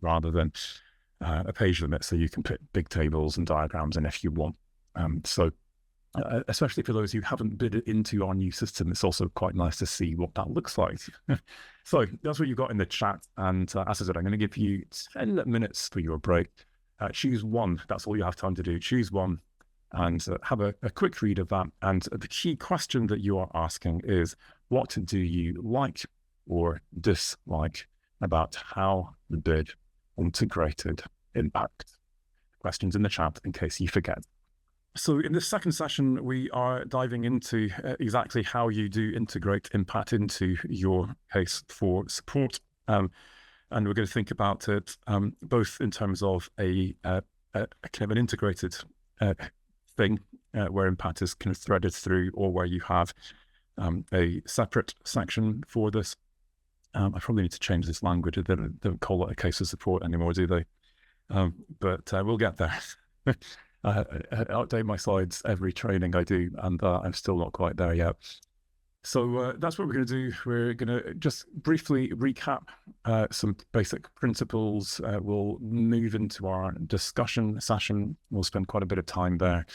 rather than a page limit, so you can put big tables and diagrams in if you want. Especially for those who haven't bid into our new system, it's also quite nice to see what that looks like. So that's what you've got in the chat. And as I said, I'm going to give you 10 minutes for your break. Choose one. That's all you have time to do. Choose one and have a quick read of that. And the key question that you are asking is, what do you like or dislike about how the bid integrated impact? Questions in the chat in case you forget. So in this second session, we are diving into exactly how you do integrate impact into your case for support. And we're going to think about it both in terms of a kind of an integrated thing where impact is kind of threaded through, or where you have a separate section for this. I probably need to change this language. They don't call it a case of support anymore, do they? But we'll get there. I update my slides every training I do, and I'm still not quite there yet. So that's what we're going to do. We're going to just briefly recap some basic principles. We'll move into our discussion session. We'll spend quite a bit of time there.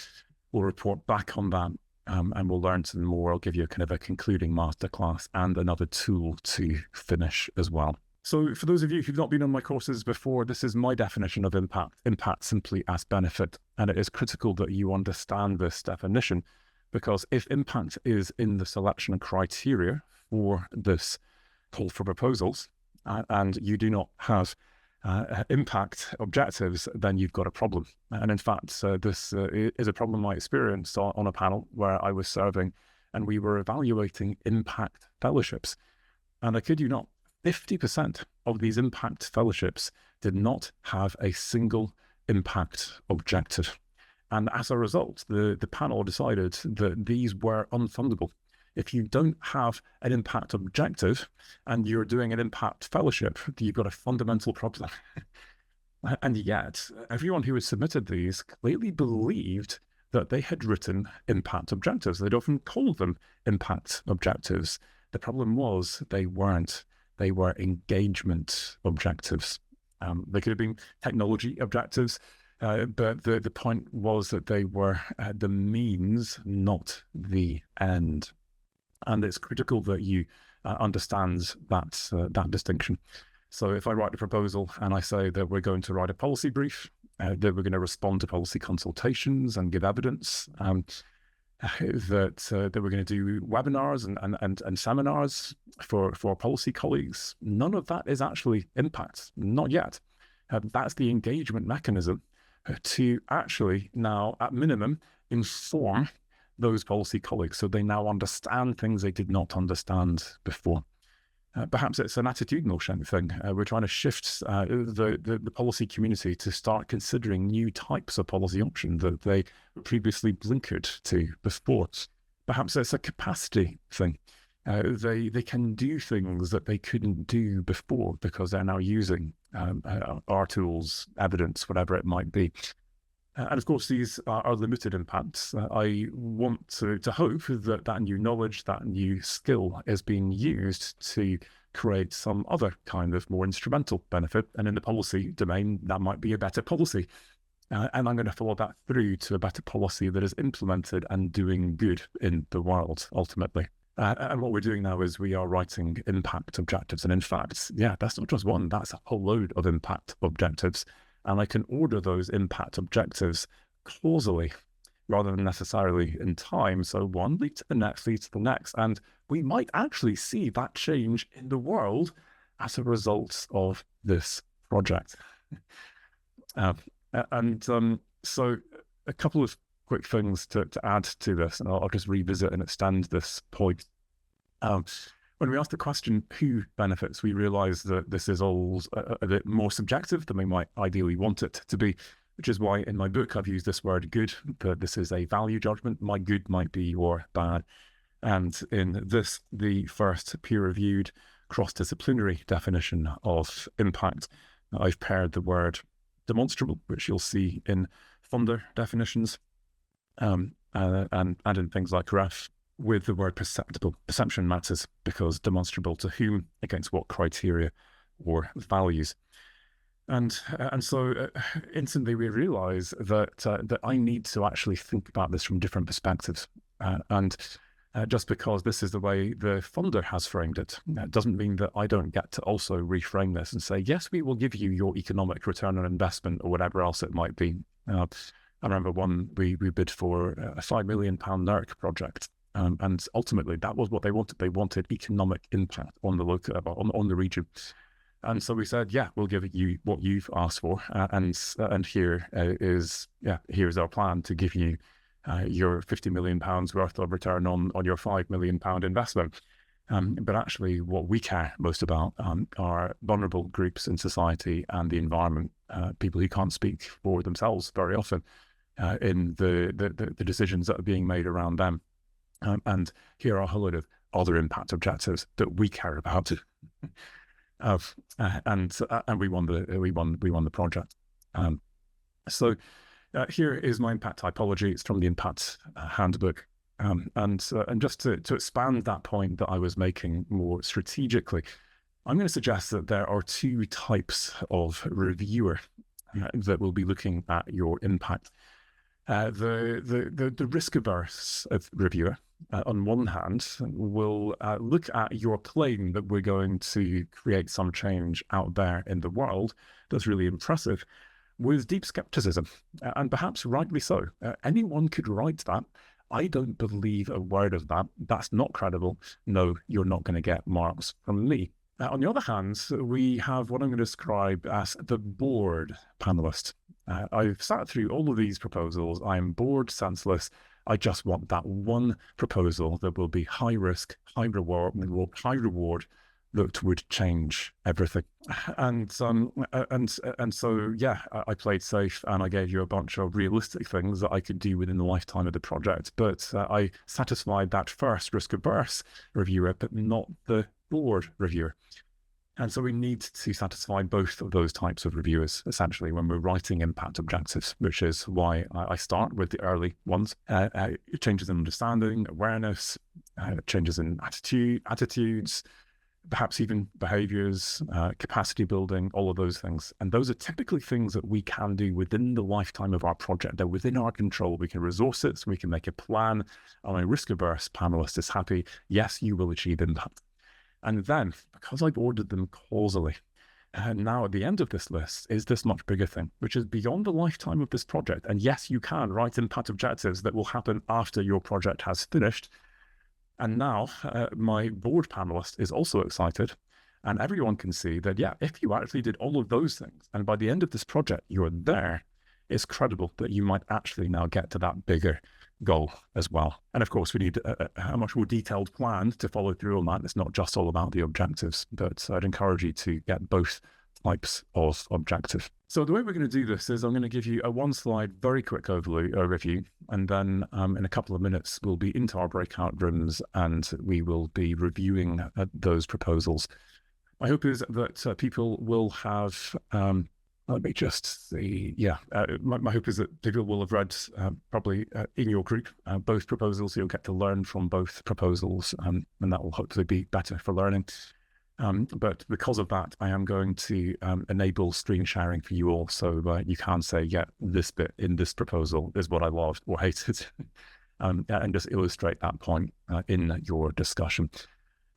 We'll report back on that, and we'll learn some more. I'll give you a kind of a concluding masterclass and another tool to finish as well. So for those of you who've not been on my courses before, this is my definition of impact. Impact simply as benefit. And it is critical that you understand this definition, because if impact is in the selection criteria for this call for proposals, and you do not have impact objectives, then you've got a problem. And in fact, this is a problem I experienced on a panel where I was serving, and we were evaluating impact fellowships. And I kid you not, 50% of these impact fellowships did not have a single impact objective. And as a result, the panel decided that these were unfundable. If you don't have an impact objective and you're doing an impact fellowship, you've got a fundamental problem. And yet, everyone who had submitted these clearly believed that they had written impact objectives. They'd often called them impact objectives. The problem was they weren't. They were engagement objectives. They could have been technology objectives, but the point was that they were the means, not the end. And it's critical that you understand that distinction. So if I write a proposal and I say that we're going to write a policy brief, that we're going to respond to policy consultations and give evidence, that we're going to do webinars and seminars for policy colleagues, none of that is actually impact, not yet. That's the engagement mechanism to actually now, at minimum, inform those policy colleagues so they now understand things they did not understand before. Perhaps it's an attitudinal thing. We're trying to shift the policy community to start considering new types of policy option that they previously blinkered to before. Perhaps it's a capacity thing. They can do things that they couldn't do before because they're now using our tools, evidence, whatever it might be. And of course, these are limited impacts. I want to hope that that new knowledge, that new skill is being used to create some other kind of more instrumental benefit. And in the policy domain, that might be a better policy. And I'm going to follow that through to a better policy that is implemented and doing good in the world, ultimately. And what we're doing now is we are writing impact objectives. And in fact, yeah, that's not just one, that's a whole load of impact objectives. And I can order those impact objectives causally rather than necessarily in time. So one leads to the next, leads to the next. And we might actually see that change in the world as a result of this project. So a couple of quick things to add to this, and I'll just revisit and extend this point. When we ask the question, who benefits, we realize that this is all a bit more subjective than we might ideally want it to be, which is why in my book I've used this word good, that this is a value judgment. My good might be your bad. And in this, the first peer-reviewed cross-disciplinary definition of impact, I've paired the word demonstrable, which you'll see in funder definitions, and in things like ref, with the word perceptible. Perception matters because demonstrable to whom, against what criteria or values. And so instantly we realize that I need to actually think about this from different perspectives. Just because this is the way the funder has framed it, doesn't mean that I don't get to also reframe this and say, yes, we will give you your economic return on investment or whatever else it might be. I remember we bid for a £5 million NERC project. And ultimately, that was what they wanted. They wanted economic impact on the local, on the region. And so we said, yeah, we'll give you what you've asked for, and here's our plan to give you your £50 million worth of return on your £5 million investment. But actually, what we care most about are vulnerable groups in society and the environment, people who can't speak for themselves very often in the decisions that are being made around them. And here are a whole load of other impact objectives that we care about. And we won the project. So here is my impact typology. It's from the impact handbook. And just to expand that point that I was making more strategically, I'm going to suggest that there are two types of reviewer that will be looking at your impact. The risk-averse reviewer, on one hand, will look at your claim that we're going to create some change out there in the world that's really impressive, with deep skepticism, and perhaps rightly so. Anyone could write that. I don't believe a word of that. That's not credible. No, you're not going to get marks from me. On the other hand, we have what I'm going to describe as the bored panelist. I've sat through all of these proposals. I'm bored, senseless. I just want that one proposal that will be high risk, high reward, that would change everything. And so yeah, I played safe, and I gave you a bunch of realistic things that I could do within the lifetime of the project. But I satisfied that first risk-averse reviewer, but not the bored reviewer. And so we need to satisfy both of those types of reviewers, essentially, when we're writing impact objectives, which is why I start with the early ones. Changes in understanding, awareness, changes in attitudes, perhaps even behaviors, capacity building, all of those things. And those are typically things that we can do within the lifetime of our project. They're within our control. We can resource it, so we can make a plan. And a risk-averse panelist is happy. Yes, you will achieve impact. And then, because I've ordered them causally, now at the end of this list is this much bigger thing, which is beyond the lifetime of this project. And yes, you can write impact objectives that will happen after your project has finished. And now my board panelist is also excited, and everyone can see that, yeah, if you actually did all of those things, and by the end of this project, you're there, it's credible that you might actually now get to that bigger goal as well. And of course, we need a much more detailed plan to follow through on that. It's not just all about the objectives, but I'd encourage you to get both types of objective. So the way we're going to do this is I'm going to give you a one slide, very quick overview, and then in a couple of minutes, we'll be into our breakout rooms and we will be reviewing those proposals. My hope is that people will have, let me just see, yeah, my hope is that people will have read probably in your group both proposals. You'll get to learn from both proposals, and that will hopefully be better for learning. But because of that, I am going to enable screen sharing for you all, so you can say, yeah, this bit in this proposal is what I loved or hated, and just illustrate that point in your discussion.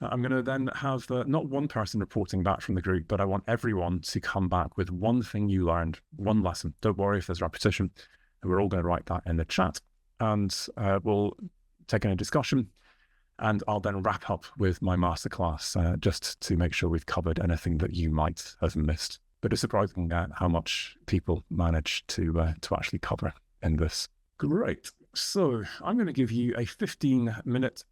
I'm going to then have not one person reporting back from the group, but I want everyone to come back with one thing you learned, one lesson. Don't worry if there's repetition. We're all going to write that in the chat, and we'll take in a discussion. And I'll then wrap up with my masterclass just to make sure we've covered anything that you might have missed. But it's surprising how much people manage to actually cover in this. Great. So I'm going to give you a 15-minute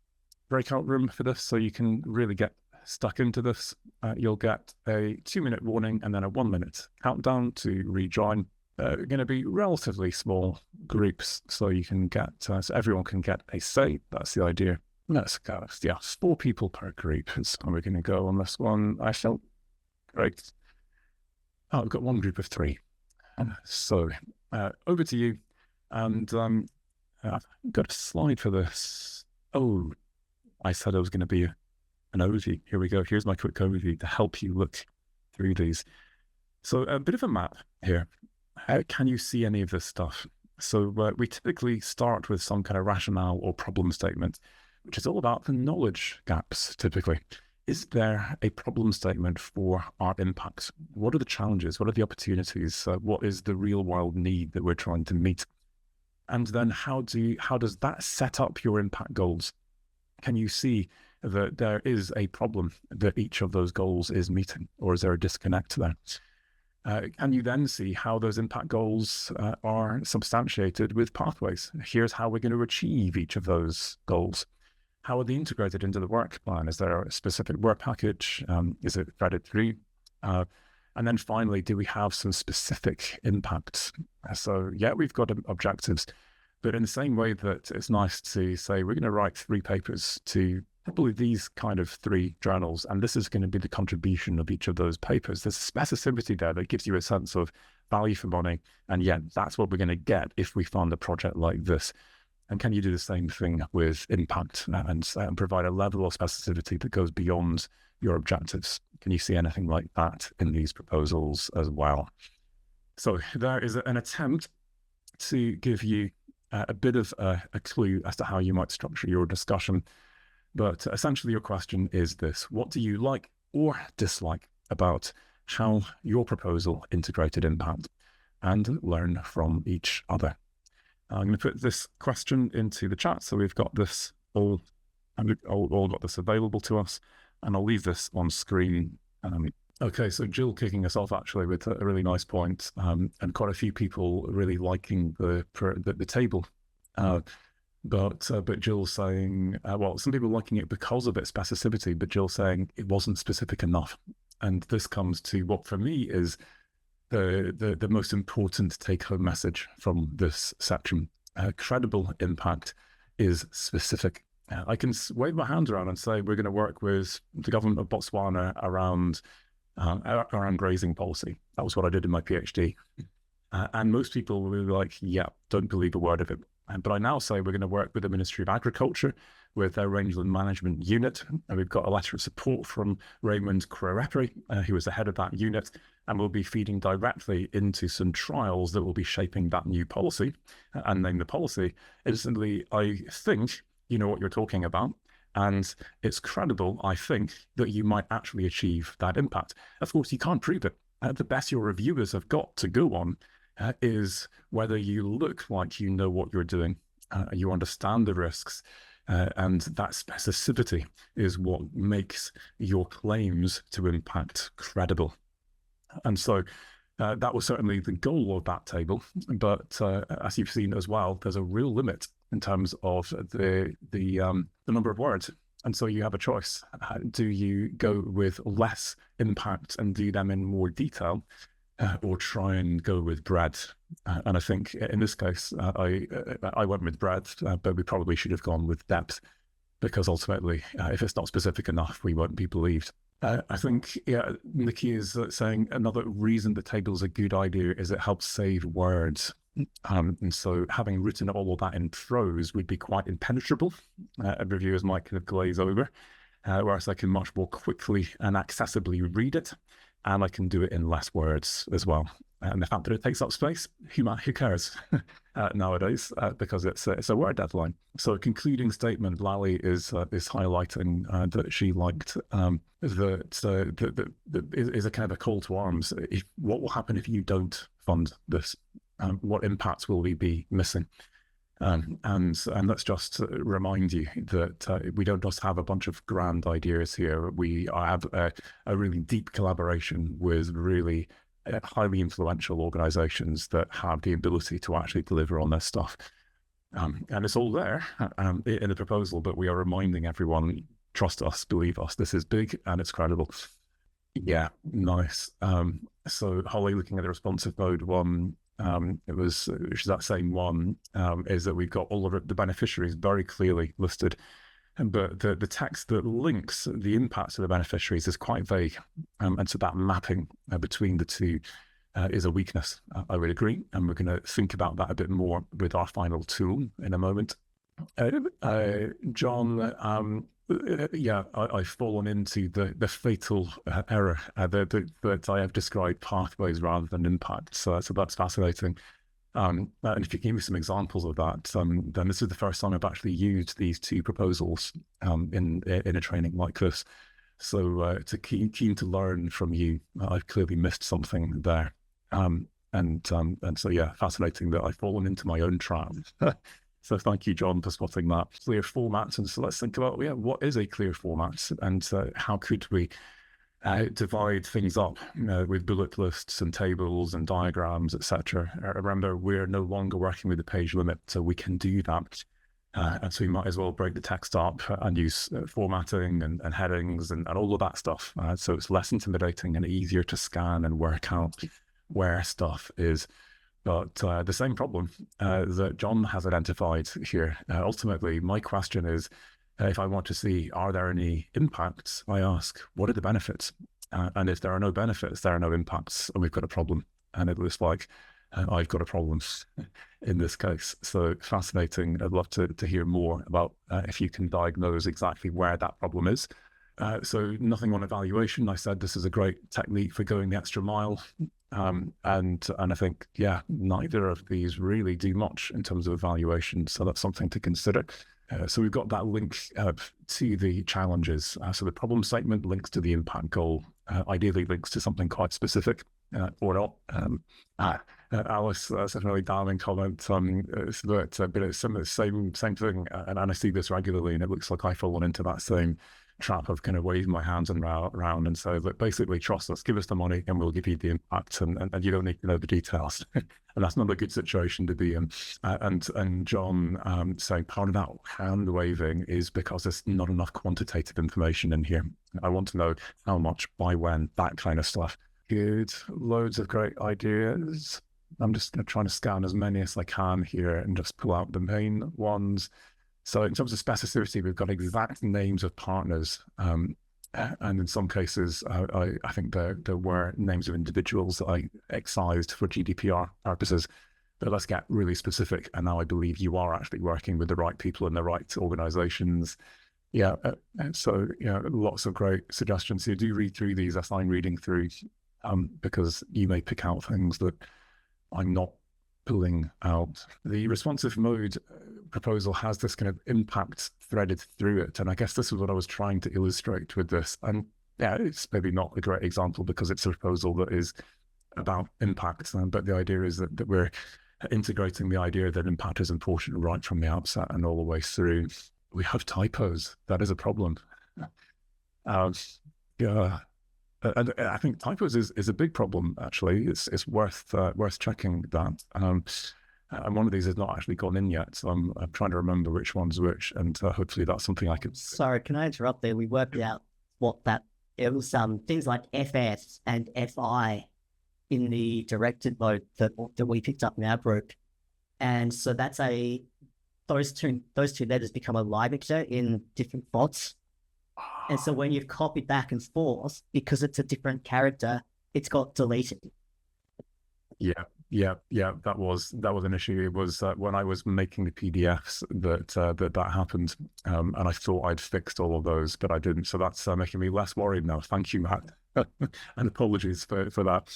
breakout room for this, so you can really get stuck into this. You'll get a 2-minute warning and then a 1-minute countdown to rejoin. Going to be relatively small groups, so you can get so everyone can get a say. That's the idea. Let's go. Yeah, 4 people per group is how we're going to go on this one. I felt great. Oh, I've got one group of 3. So over to you. And I've got a slide for this. Oh, I said it was going to be an overview. Here we go. Here's my quick overview to help you look through these. So a bit of a map here. How can you see any of this stuff? So we typically start with some kind of rationale or problem statement, which is all about the knowledge gaps, typically. Is there a problem statement for our impacts? What are the challenges? What are the opportunities? What is the real world need that we're trying to meet? And then how does that set up your impact goals? Can you see that there is a problem that each of those goals is meeting, or is there a disconnect there? Can you then see how those impact goals are substantiated with pathways? Here's how we're going to achieve each of those goals. How are they integrated into the work plan? Is there a specific work package? Is it threaded through? And then finally, do we have some specific impacts? So yeah, we've got objectives, But in the same way that it's nice to say, we're going to write 3 papers to probably these kind of 3 journals, and this is going to be the contribution of each of those papers. There's a specificity there that gives you a sense of value for money, and yet that's what we're going to get if we fund a project like this. And can you do the same thing with impact and provide a level of specificity that goes beyond your objectives? Can you see anything like that in these proposals as well? So there is an attempt to give you a bit of a clue as to how you might structure your discussion. But essentially your question is this: what do you like or dislike about how your proposal integrated impact? And learn from each other. I'm going to put this question into the chat, so we've got this all got this available to us, and I'll leave this on screen. Okay, so Jill kicking us off actually with a really nice point, and quite a few people really liking the table. But Jill saying, well, some people liking it because of its specificity, but Jill saying it wasn't specific enough. And this comes to what for me is the most important take-home message from this section. Credible impact is specific. I can wave my hand around and say we're going to work with the government of Botswana around grazing policy. That was what I did in my PhD. And most people will be like, yeah, don't believe a word of it. But I now say we're going to work with the Ministry of Agriculture, with their rangeland management unit. And we've got a letter of support from Raymond Credibly, who is the head of that unit, and we'll be feeding directly into some trials that will be shaping that new policy. And name the policy. Instantly, I think you know what you're talking about. And it's credible, I think, that you might actually achieve that impact. Of course, you can't prove it. The best your reviewers have got to go on is whether you look like you know what you're doing, you understand the risks, and that specificity is what makes your claims to impact credible. And so that was certainly the goal of that table. But as you've seen as well, there's a real limit in terms of the number of words. And so you have a choice. Do you go with less impact and do them in more detail, or try and go with breadth? And I think in this case, I went with breadth, but we probably should have gone with depth, because ultimately, if it's not specific enough, we won't be believed. I think, yeah, Nikki is saying another reason the table is a good idea is it helps save words. And so having written all of that in prose would be quite impenetrable. Reviewers might kind of glaze over, whereas I can much more quickly and accessibly read it, and I can do it in less words as well. And the fact that it takes up space, who cares nowadays, because it's a word deadline. So a concluding statement, Lally is highlighting that she liked that is a kind of a call to arms. What will happen if you don't fund this? What impacts will we be missing? And let's just remind you that we don't just have a bunch of grand ideas here. We have a really deep collaboration with really highly influential organizations that have the ability to actually deliver on this stuff. And it's all there in the proposal, but we are reminding everyone, trust us, believe us, this is big and it's credible. Yeah, nice. So Holly, looking at the responsive mode one, which is that same one, is that we've got all of the beneficiaries very clearly listed. But the text that links the impacts of the beneficiaries is quite vague. And so that mapping between the two is a weakness, I would agree. And we're going to think about that a bit more with our final tool in a moment. John, yeah, I've fallen into the fatal error that I have described pathways rather than impacts. So that's fascinating. And if you give me some examples of that, then this is the first time I've actually used these two proposals in a training like this. So keen to learn from you. I've clearly missed something there. And so, yeah, fascinating that I've fallen into my own trap. So thank you, John, for spotting that. Clear formats. And so let's think about, yeah, what is a clear format, and how could we divide things up with bullet lists and tables and diagrams, etc. Remember, we're no longer working with the page limit, so we can do that. And so we might as well break the text up and use formatting and headings and all of that stuff. So it's less intimidating and easier to scan and work out where stuff is. but the same problem that John has identified here. Ultimately, my question is, if I want to see, are there any impacts? I ask, what are the benefits? And if there are no benefits, there are no impacts, and we've got a problem. And it looks like I've got a problem in this case. So fascinating. I'd love to hear more about if you can diagnose exactly where that problem is. So nothing on evaluation. I said this is a great technique for going the extra mile. And I think, yeah, neither of these really do much in terms of evaluation. So that's something to consider. So we've got that link to the challenges. So the problem statement links to the impact goal, ideally links to something quite specific or not. Alice sent a really damning comment but it's some of the same thing. And I see this regularly, and it looks like I've fallen into that same trap of kind of waving my hands around and say, look, basically trust us, give us the money and we'll give you the impact, and you don't need to know the details. And that's not a good situation to be in. And John saying part of that hand waving is because there's not enough quantitative information in here. I want to know how much, by when, that kind of stuff. Good, loads of great ideas. I'm just trying to scan as many as I can here and just pull out the main ones. So in terms of specificity, we've got exact names of partners. And in some cases, I think there were names of individuals that I excised for GDPR purposes. But let's get really specific. And now I believe you are actually working with the right people in the right organizations. Yeah, so lots of great suggestions here. Do read through these as I'm reading through, because you may pick out things that I'm not pulling out. The responsive mode proposal has this kind of impact threaded through it. And I guess this is what I was trying to illustrate with this. And yeah, it's maybe not a great example because it's a proposal that is about impact. But the idea is that we're integrating the idea that impact is important right from the outset and all the way through. We have typos. That is a problem. Yeah. And I think typos is a big problem, actually. It's worth checking that. And one of these has not actually gone in yet, so I'm trying to remember which one's which, and hopefully that's something I could... Sorry, can I interrupt there? We worked out it was things like FS and FI in the directed mode that we picked up in our group. And so that's those two letters become a ligature in different fonts. And so when you've copied back and forth, because it's a different character, it's got deleted. Yeah. That was an issue. It was when I was making the PDFs that happened, and I thought I'd fixed all of those, but I didn't. So that's making me less worried now. Thank you, Matt, and apologies for that.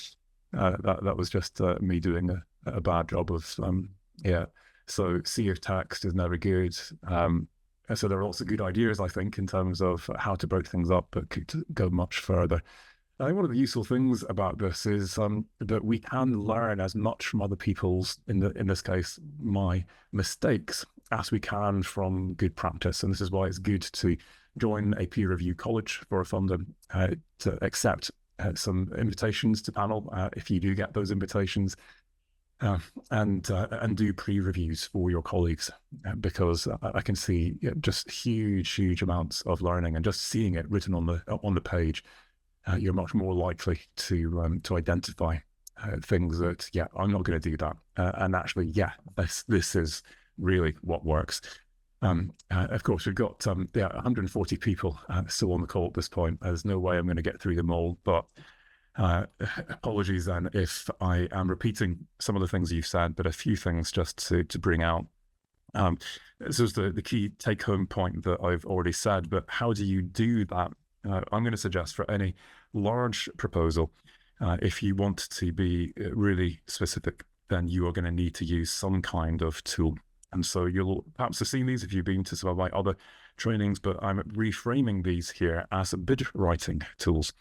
That was just me doing a bad job of So sea of text is never good. So there are lots of good ideas, I think, in terms of how to break things up, but could go much further. I think one of the useful things about this is that we can learn as much from other people's, in this case, my mistakes, as we can from good practice. And this is why it's good to join a peer review college for a funder, to accept some invitations to panel, if you do get those invitations. And do pre-reviews for your colleagues, because I can see just huge amounts of learning, and just seeing it written on the page, you're much more likely to identify things that I'm not going to do that, and actually this is really what works. Of course, we've got 140 people still on the call at this point. There's no way I'm going to get through them all, but apologies then if I am repeating some of the things you've said, but a few things just to bring out. This is the key take-home point that I've already said, but how do you do that? I'm going to suggest for any large proposal, if you want to be really specific, then you are going to need to use some kind of tool. And so you'll perhaps have seen these if you've been to some of my other trainings, but I'm reframing these here as bid writing tools.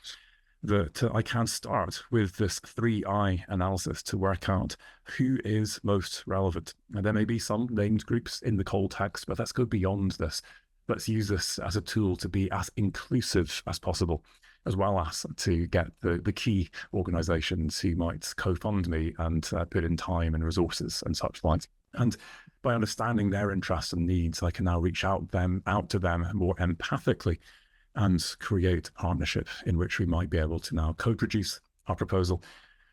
That I can start with this 3I analysis to work out who is most relevant. Now, there may be some named groups in the cold text, but let's go beyond this. Let's use this as a tool to be as inclusive as possible, as well as to get the key organizations who might co-fund me and put in time and resources and such like. And by understanding their interests and needs, I can now reach out to them more empathically and create a partnership in which we might be able to now co-produce our proposal.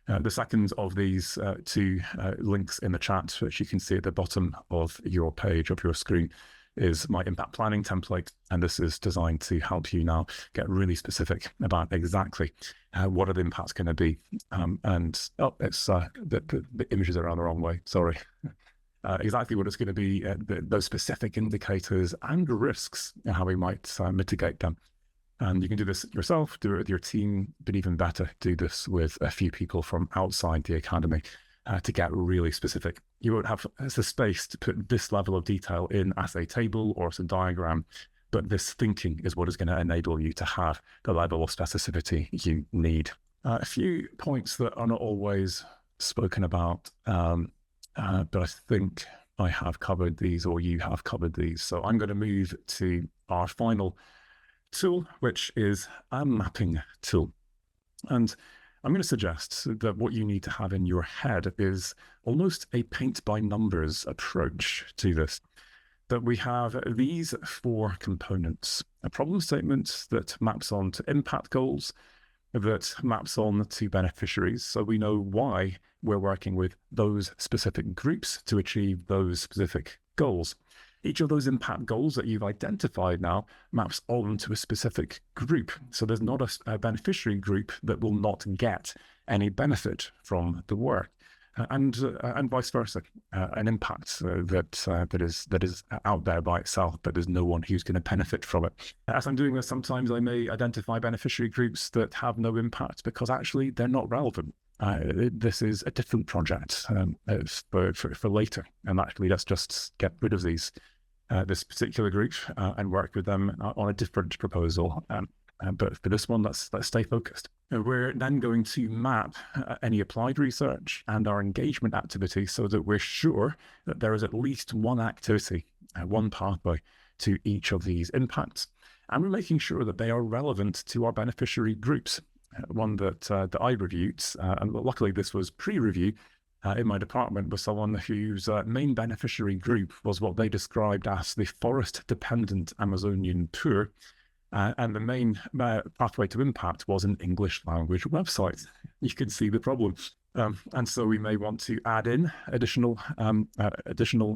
The second of these two links in the chat, which you can see at the bottom of your page, of your screen, is my impact planning template. And this is designed to help you now get really specific about exactly what are the impacts going to be. It's the images are around the wrong way, sorry. Exactly what it's going to be, those specific indicators and risks and how we might mitigate them. And you can do this yourself, do it with your team, but even better, do this with a few people from outside the academy to get really specific. You won't have the space to put this level of detail in as a table or as a diagram, but this thinking is what is going to enable you to have the level of specificity you need. A few points that are not always spoken about, but I think I have covered these, or you have covered these. So I'm going to move to our final tool, which is a mapping tool. And I'm going to suggest that what you need to have in your head is almost a paint by numbers approach to this. That we have these 4 components: a problem statement that maps on to impact goals, that maps on to beneficiaries, so we know why we're working with those specific groups to achieve those specific goals. Each of those impact goals that you've identified now maps on to a specific group. So there's not a beneficiary group that will not get any benefit from the work. And vice versa, an impact that is out there by itself, but there's no one who's going to benefit from it. As I'm doing this, sometimes I may identify beneficiary groups that have no impact because actually they're not relevant. This is a different project for later, and actually let's just get rid of this particular group and work with them on a different proposal. But for this one, let's stay focused. We're then going to map any applied research and our engagement activity so that we're sure that there is at least one activity, one pathway to each of these impacts. And we're making sure that they are relevant to our beneficiary groups. One that I reviewed, and luckily this was pre-review in my department, was someone whose main beneficiary group was what they described as the forest-dependent Amazonian poor. And the main pathway to impact was an English language website. You can see the problem. And so we may want to add in additional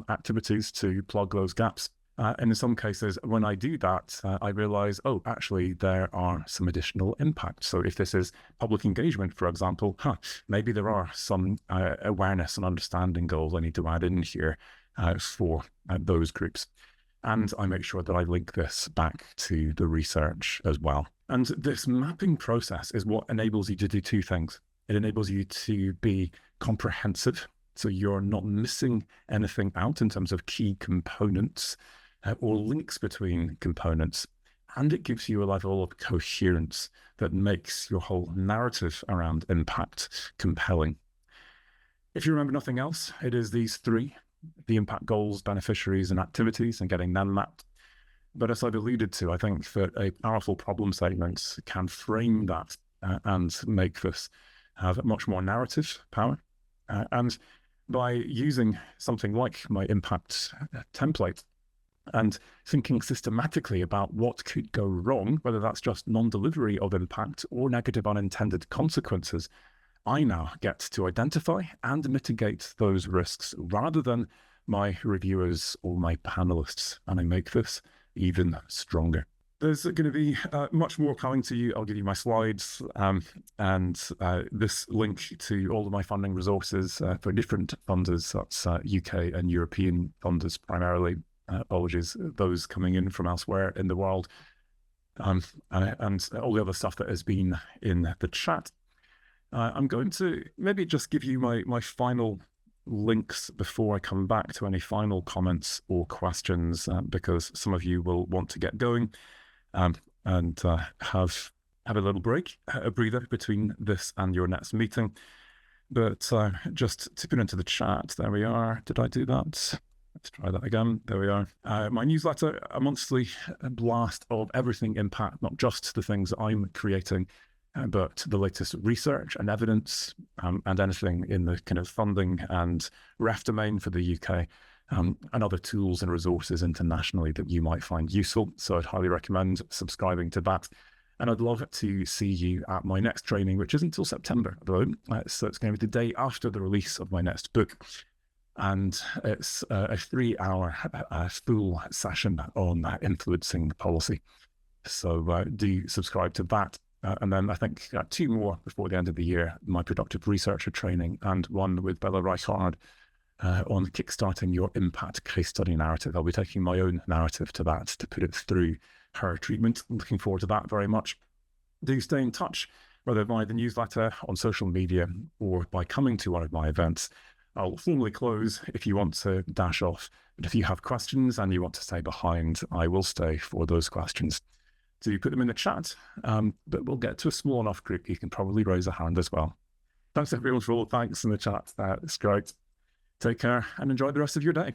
activities to plug those gaps. And in some cases, when I do that, I realize, oh, actually, there are some additional impacts. So if this is public engagement, for example, maybe there are some awareness and understanding goals I need to add in here for those groups. And I make sure that I link this back to the research as well. And this mapping process is what enables you to do 2 things. It enables you to be comprehensive, so you're not missing anything out in terms of key components or links between components. And it gives you a level of coherence that makes your whole narrative around impact compelling. If you remember nothing else, it is these 3. The impact goals, beneficiaries, and activities, and getting them mapped. But as I've alluded to, I think that a powerful problem statement can frame that and make this have much more narrative power. And by using something like my impact template and thinking systematically about what could go wrong, whether that's just non-delivery of impact or negative unintended consequences, I now get to identify and mitigate those risks rather than my reviewers or my panelists, and I make this even stronger. There's going to be much more coming to you. I'll give you my slides and this link to all of my funding resources for different funders. That's UK and European funders primarily. Apologies, those coming in from elsewhere in the world, and all the other stuff that has been in the chat. I'm going to maybe just give you my final links before I come back to any final comments or questions, because some of you will want to get going and have a little break, a breather between this and your next meeting. But just tip it into the chat. There we are. Did I do that? Let's try that again. There we are. My newsletter, a monthly blast of everything impact, not just the things I'm creating, but the latest research and evidence and anything in the kind of funding and ref domain for the UK, and other tools and resources internationally that you might find useful. So I'd highly recommend subscribing to that. And I'd love to see you at my next training, which isn't until September, though. So it's going to be the day after the release of my next book. And it's a 3-hour full session on influencing policy. So do subscribe to that. And then I think 2 more before the end of the year, my productive researcher training, and one with Bella Reichard on kickstarting your impact case study narrative. I'll be taking my own narrative to that to put it through her treatment. I'm looking forward to that very much. Do stay in touch, whether via the newsletter, on social media, or by coming to one of my events. I'll formally close if you want to dash off, but if you have questions and you want to stay behind, I will stay for those questions. So you put them in the chat, but we'll get to a small enough group you can probably raise a hand as well. Thanks everyone for all the thanks in the chat. It's great. Take care and enjoy the rest of your day.